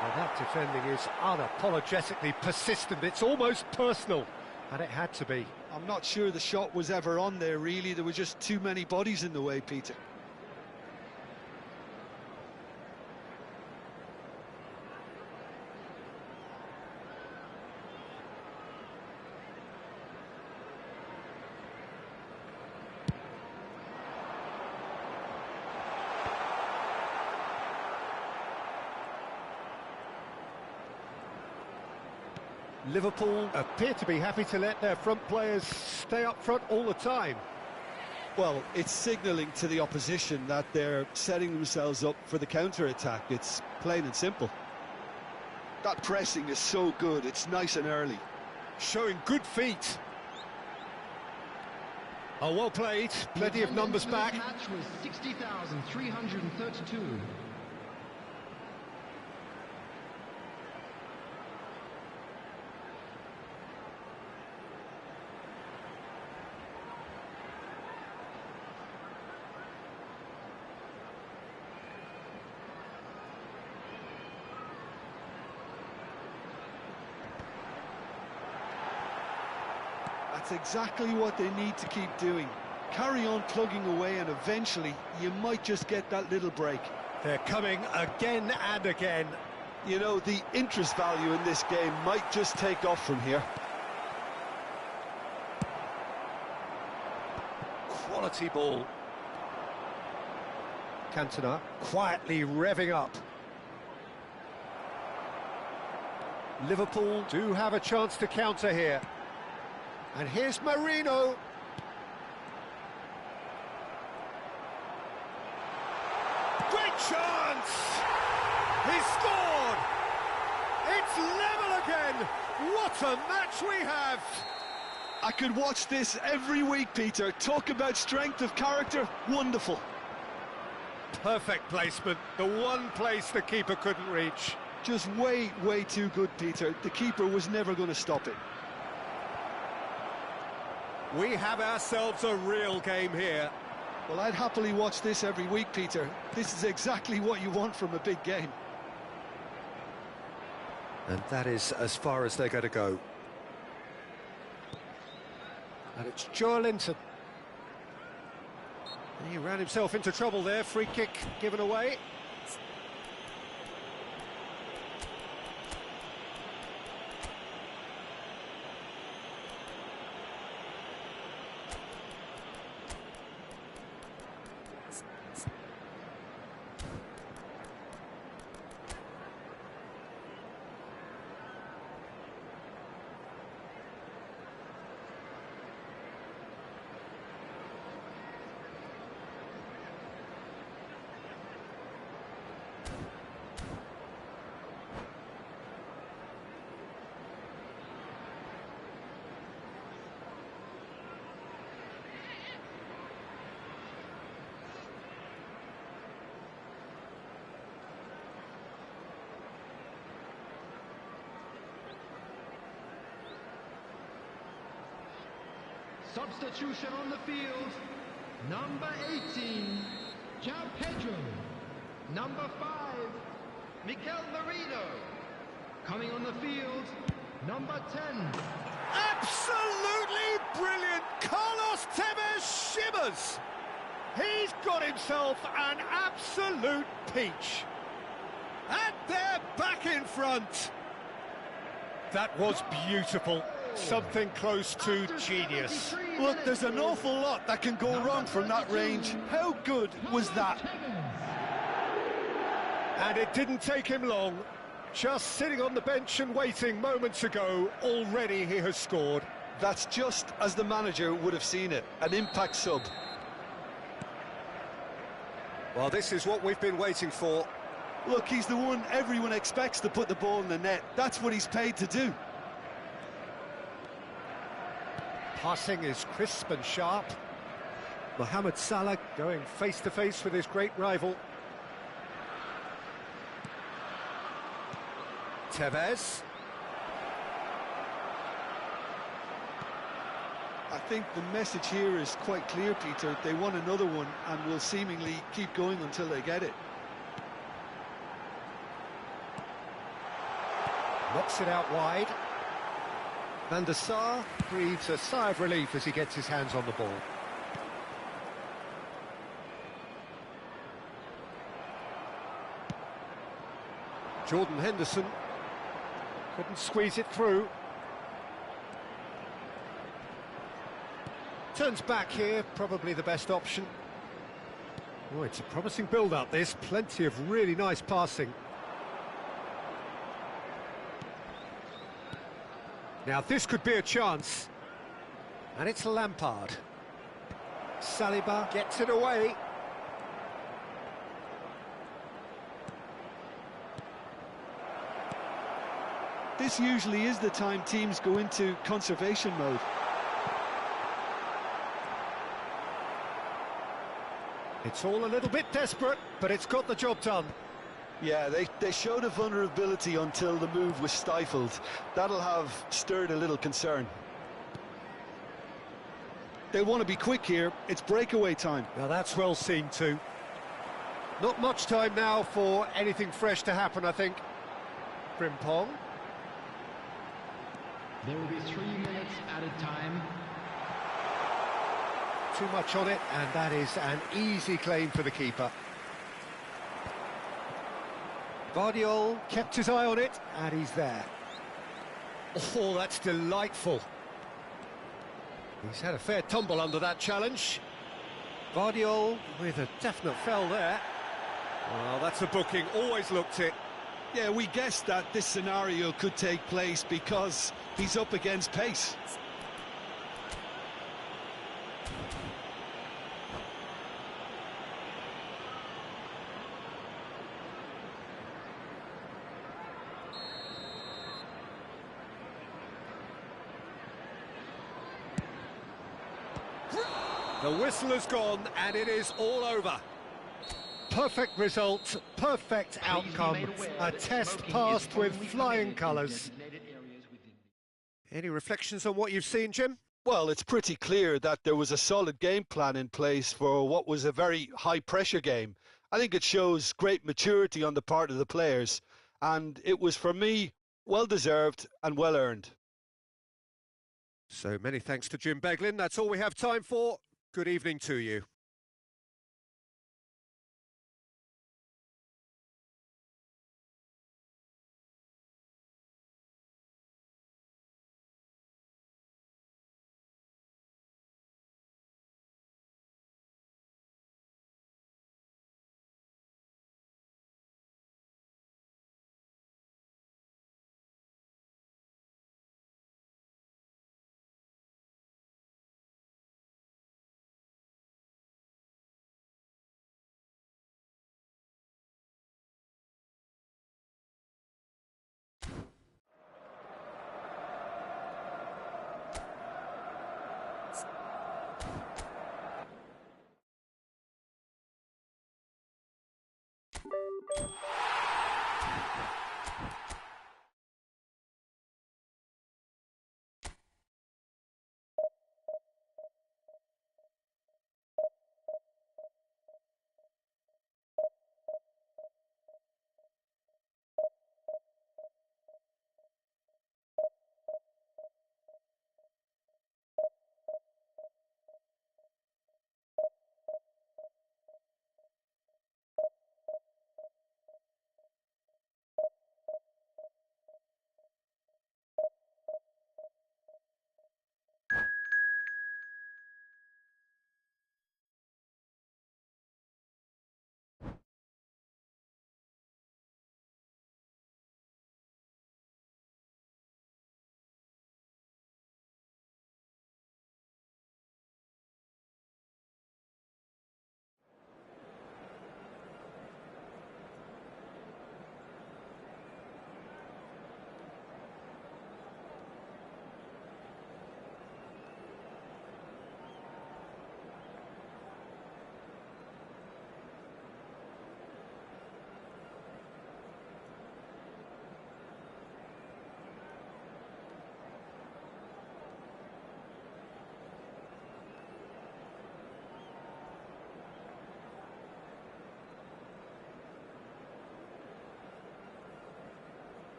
Well, that defending is unapologetically persistent. It's almost personal, and it had to be. I'm not sure the shot was ever on there, really. There were just too many bodies in the way, Peter. Liverpool appear to be happy to let their front players stay up front all the time. Well, it's signalling to the opposition that they're setting themselves up for the counter-attack. It's plain and simple. That pressing is so good, it's nice and early. Showing good feet. Oh, well played, plenty of numbers back. This match was 60,332. That's exactly what they need to keep doing. Carry on plugging away and eventually you might just get that little break. They're coming again and again. You know, the interest value in this game might just take off from here. Quality ball. Cantona quietly revving up. Liverpool do have a chance to counter here. And here's Marino. Great chance! He scored! It's level again! What a match we have! I could watch this every week, Peter. Talk about strength of character, wonderful. Perfect placement, the one place the keeper couldn't reach. Just way too good, Peter. The keeper was never going to stop it. We have ourselves a real game here. Well, I'd happily watch this every week, Peter. This is exactly what you want from a big game. And that is as far as they're going to go. And it's Joelinton. He ran himself into trouble there, free kick given away. Substitution on the field. Number 18, João Pedro. Number 5, Mikel Merino. Coming on the field, number 10. Absolutely brilliant! Carlos Tevez shimmers! He's got himself an absolute peach. And they're back in front. That was beautiful. Something close to genius. Look, there's an awful lot that can go wrong from that range. How good was that? And it didn't take him long. Just sitting on the bench and waiting moments ago, already he has scored. That's just as the manager would have seen it, an impact sub. Well, this is what we've been waiting for. Look, he's the one everyone expects to put the ball in the net. That's what he's paid to do. Passing is crisp and sharp. Mohamed Salah going face-to-face with his great rival. Tevez. I think the message here is quite clear, Peter. They want another one and will seemingly keep going until they get it. Knocks it out wide. Van der Sar breathes a sigh of relief as he gets his hands on the ball. Jordan Henderson couldn't squeeze it through. Turns back here, probably the best option. Oh, it's a promising build-up, this. Plenty of really nice passing. Now this could be a chance. And it's Lampard. Saliba gets it away. This usually is the time teams go into conservation mode. It's all a little bit desperate, but it's got the job done. Yeah, they showed a vulnerability until the move was stifled. That'll have stirred a little concern. They want to be quick here. It's breakaway time. Now that's well seen too. Not much time now for anything fresh to happen, I think. Frimpong. There will be 3 minutes added time. Too much on it, and that is an easy claim for the keeper. Guardiola kept his eye on it, and he's there. Oh, that's delightful. He's had a fair tumble under that challenge. Guardiola with a definite foul there. Well, that's a booking, always looked it. Yeah, we guessed that this scenario could take place because he's up against pace. The whistle has gone and it is all over. Perfect result, perfect outcome. A test passed with flying colours. Any reflections on what you've seen, Jim? Well, it's pretty clear that there was a solid game plan in place for what was a very high-pressure game. I think it shows great maturity on the part of the players, and it was, for me, well-deserved and well-earned. So many thanks to Jim Beglin. That's all we have time for. Good evening to you.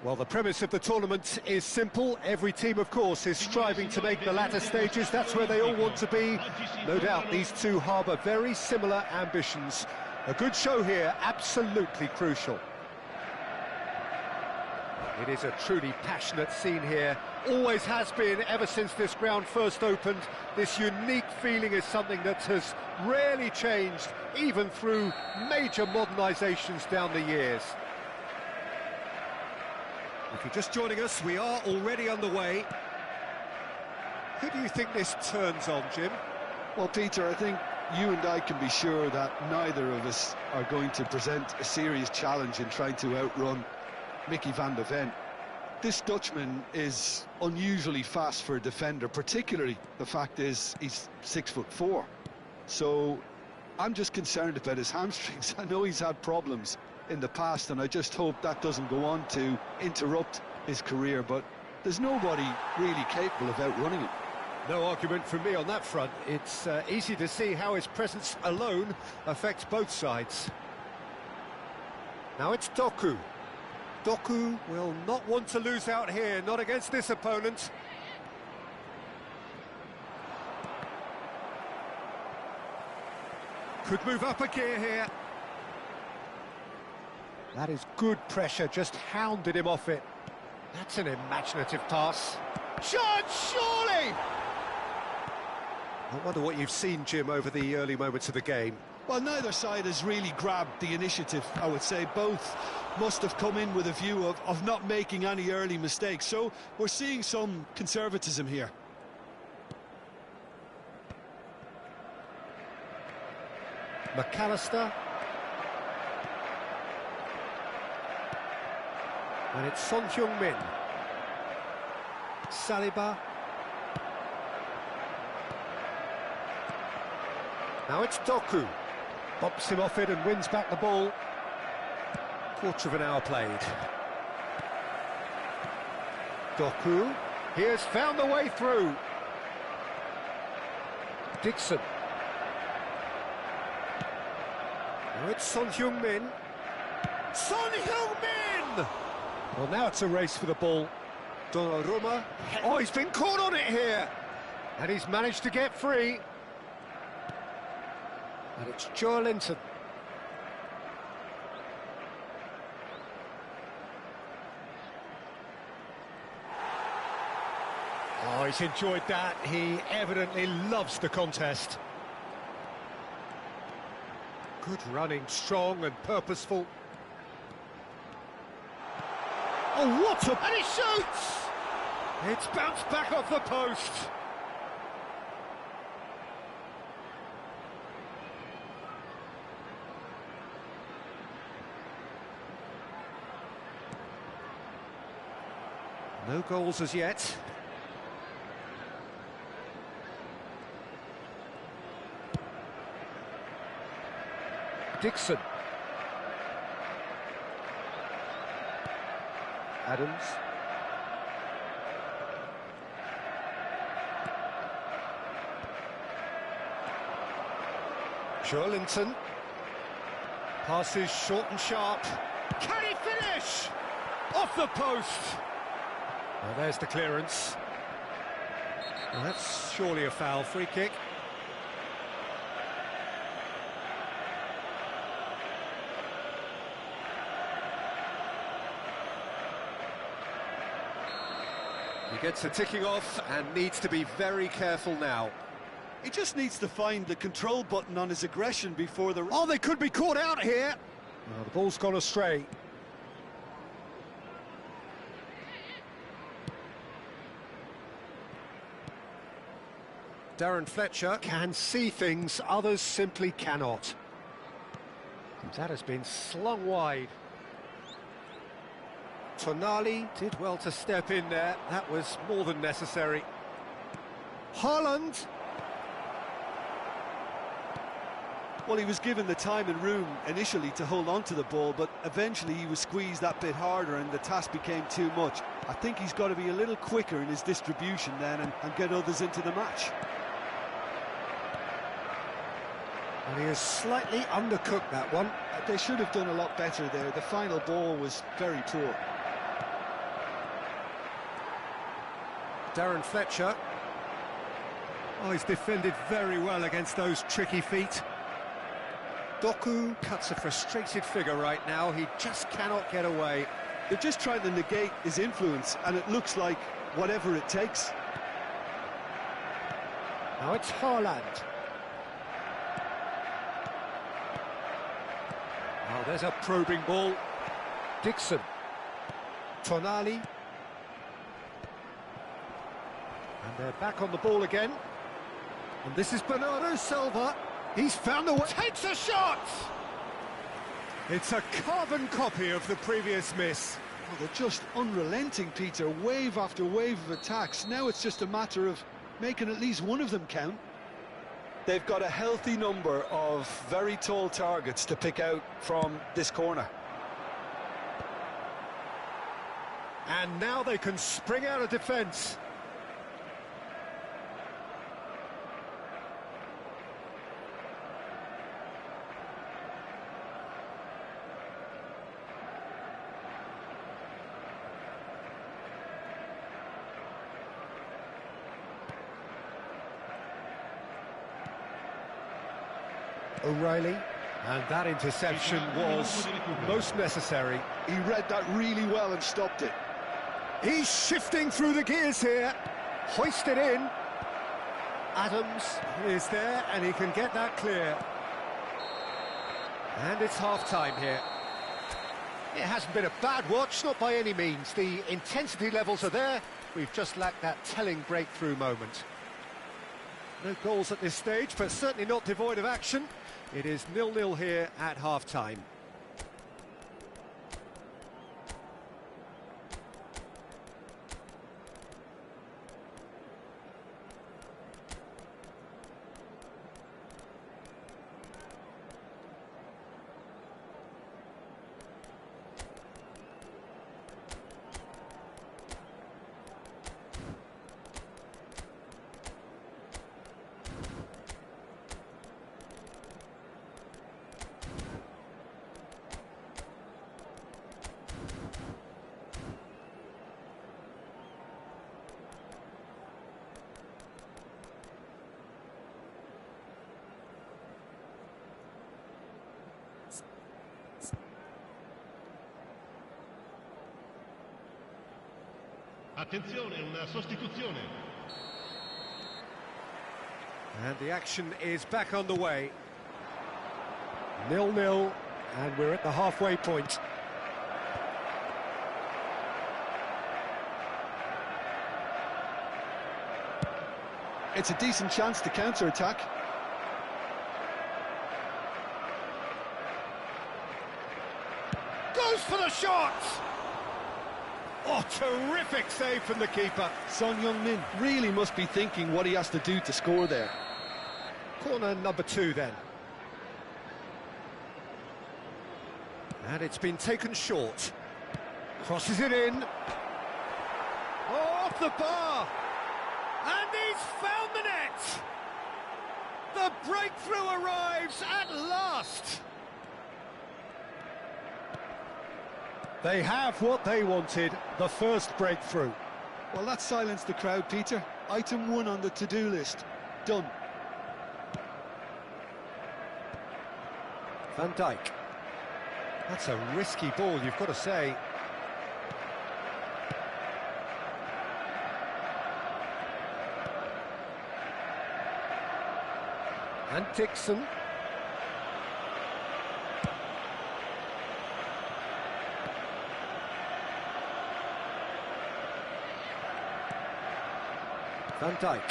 Well, the premise of the tournament is simple. Every team, of course, is striving to make the latter stages. That's where they all want to be. No doubt these two harbour very similar ambitions. A good show here, absolutely crucial. It is a truly passionate scene here. Always has been ever since this ground first opened. This unique feeling is something that has rarely changed, even through major modernisations down the years. If you're just joining us, we are already underway. Who do you think this turns on, Jim? Well, Peter, I think you and I can be sure that neither of us are going to present a serious challenge in trying to outrun Mickey van de Ven. This Dutchman is unusually fast for a defender, particularly the fact is he's 6'4". So I'm just concerned about his hamstrings. I know he's had problems in the past, and I just hope that doesn't go on to interrupt his career, but there's nobody really capable of outrunning him. No argument from me on that front. It's easy to see how his presence alone affects both sides. Now it's Doku. Doku will not want to lose out here, not against this opponent. Could move up a gear here. That is good pressure, just hounded him off it. That's an imaginative pass. Shot, surely! I wonder what you've seen, Jim, over the early moments of the game. Well, neither side has really grabbed the initiative, I would say. Both must have come in with a view of not making any early mistakes. So we're seeing some conservatism here. McAllister. And it's Son Heung-min. Saliba. Now it's Doku. Bops him off it and wins back the ball. Quarter of an hour played. Doku. He has found the way through. Dixon. Now it's Son Heung-min. Son Heung-min! Well, now it's a race for the ball. Donnarumma. Oh, he's been caught on it here. And he's managed to get free. And it's Joelinton. Oh, he's enjoyed that. He evidently loves the contest. Good running, strong and purposeful. Oh, what a... And he shoots! It's bounced back off the post. No goals as yet. Dixon. Adams. Joelinton. Passes short and sharp. Can he finish? Off the post. Well, there's the clearance. Well, that's surely a foul. Free kick. He gets the ticking off and needs to be very careful now. He just needs to find the control button on his aggression before the... Oh, they could be caught out here. Well, the ball's gone astray. Darren Fletcher can see things others simply cannot. That has been slung wide. Tonali did well to step in there. That was more than necessary. Haaland. Well, he was given the time and room initially to hold on to the ball, but eventually he was squeezed that bit harder and the task became too much. I think he's got to be a little quicker in his distribution then and get others into the match. And he has slightly undercooked that one. They should have done a lot better there. The final ball was very poor. Darren Fletcher. Oh, he's defended very well against those tricky feet. Doku cuts a frustrated figure right now. He just cannot get away. They're just trying to negate his influence, and it looks like whatever it takes. Now it's Haaland. Oh, there's a probing ball. Dixon. Tonali. And they're back on the ball again. And this is Bernardo Silva. He's found the way. Takes a shot! It's a carbon copy of the previous miss. Well, they're just unrelenting, Peter. Wave after wave of attacks. Now it's just a matter of making at least one of them count. They've got a healthy number of very tall targets to pick out from this corner. And now they can spring out of defence. O'Reilly, and that interception was most necessary. He read that really well and stopped it. He's shifting through the gears here, hoisted in. Adams is there and he can get that clear. And it's half-time here. It hasn't been a bad watch, not by any means. The intensity levels are there. We've just lacked that telling breakthrough moment. No goals at this stage, but certainly not devoid of action. It is 0-0 here at half-time. Attenzione, una sostituzione. And the action is back on the way. 0-0, and we're at the halfway point. It's a decent chance to counter-attack. Goes for the shot! Oh, terrific save from the keeper. Son Heung-min really must be thinking what he has to do to score there. Corner number 2 then. And it's been taken short. Crosses it in. Oh, off the bar! And he's found the net! The breakthrough arrives at last! They have what they wanted, the first breakthrough. Well, that silenced the crowd, Peter. Item 1 on the to-do list. Done. Van Dijk. That's a risky ball, you've got to say. And Dixon. Van Dijk.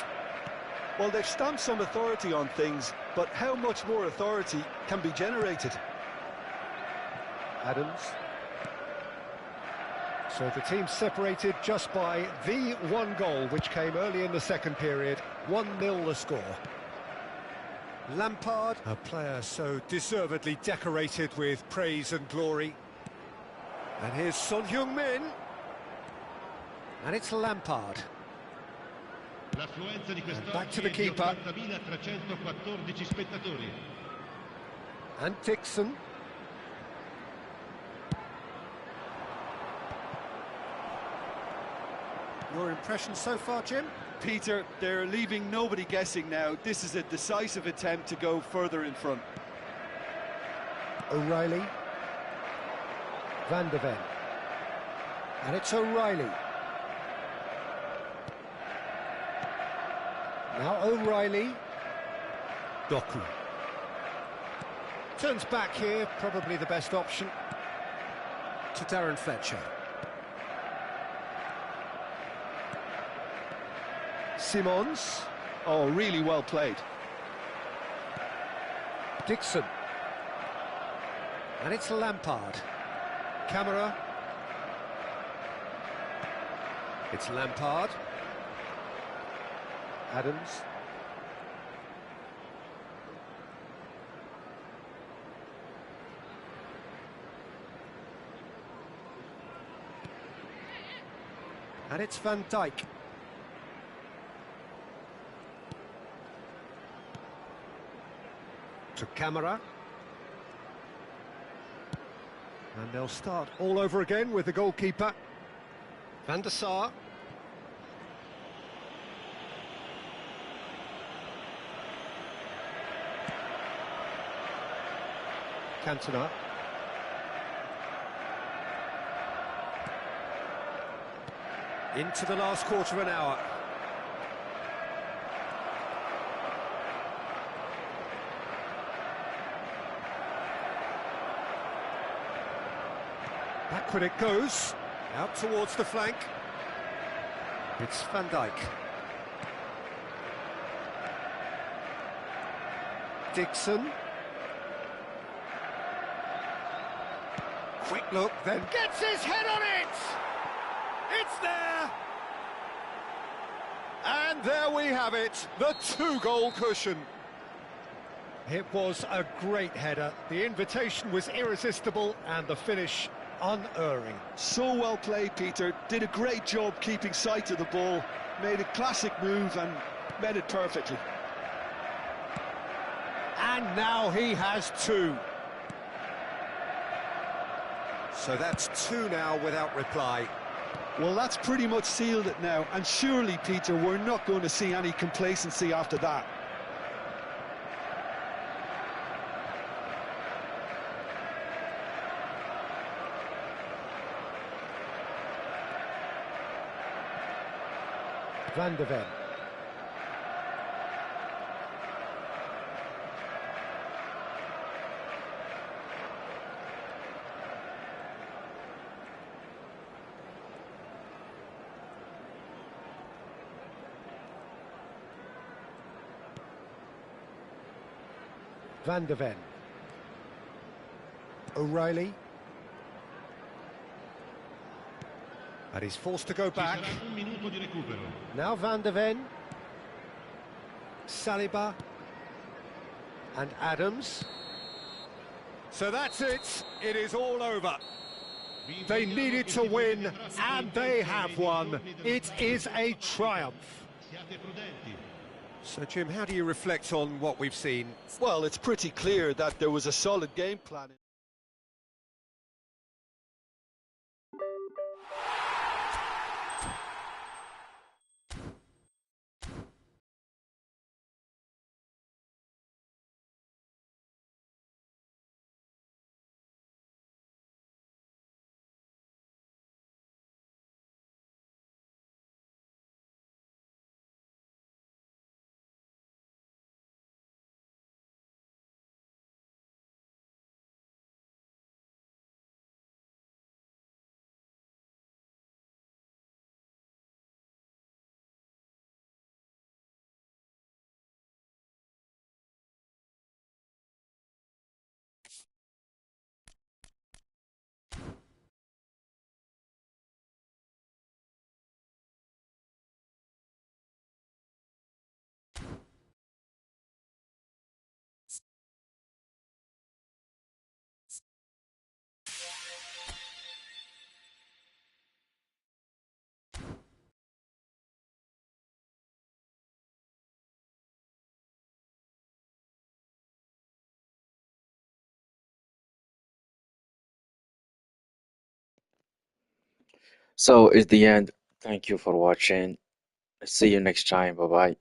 Well, they've stamped some authority on things, but how much more authority can be generated? Adams. So the team separated just by the one goal, which came early in the second period. 1-0 the score. Lampard, a player so deservedly decorated with praise and glory. And here's Son Heung-min. And it's Lampard. And back to the keeper. And Dixon. Your impression so far, Jim? Peter, they're leaving nobody guessing now. This is a decisive attempt to go further in front. O'Reilly. Van de Ven. And it's O'Reilly. Now O'Reilly. Doku. Turns back here, probably the best option. To Darren Fletcher. Simons. Oh, really well played. Dixon. And it's Lampard. Camera. It's Lampard. Adams. And it's Van Dijk. To Camera. And they'll start all over again with the goalkeeper. Van der Sar. Cantona. Into the last quarter of an hour. Backward it goes, out towards the flank. It's Van Dijk. Dixon. Quick look, then gets his head on it! It's there! And there we have it, the two-goal cushion. It was a great header. The invitation was irresistible and the finish unerring. So well played, Peter. Did a great job keeping sight of the ball, made a classic move and met it perfectly. And now he has two. So that's two now without reply. Well, that's pretty much sealed it now, and surely, Peter, we're not going to see any complacency after that. Van de Ven. Van de Ven. O'Reilly. And he's forced to go back. Now Van de Ven. Saliba. And Adams. So that's it. It is all over. They needed to win, and they have won. It is a triumph. So, Jim, how do you reflect on what we've seen? Well, it's pretty clear that there was a solid game plan. So, is the end Thank you for watching. See you next time. Bye bye.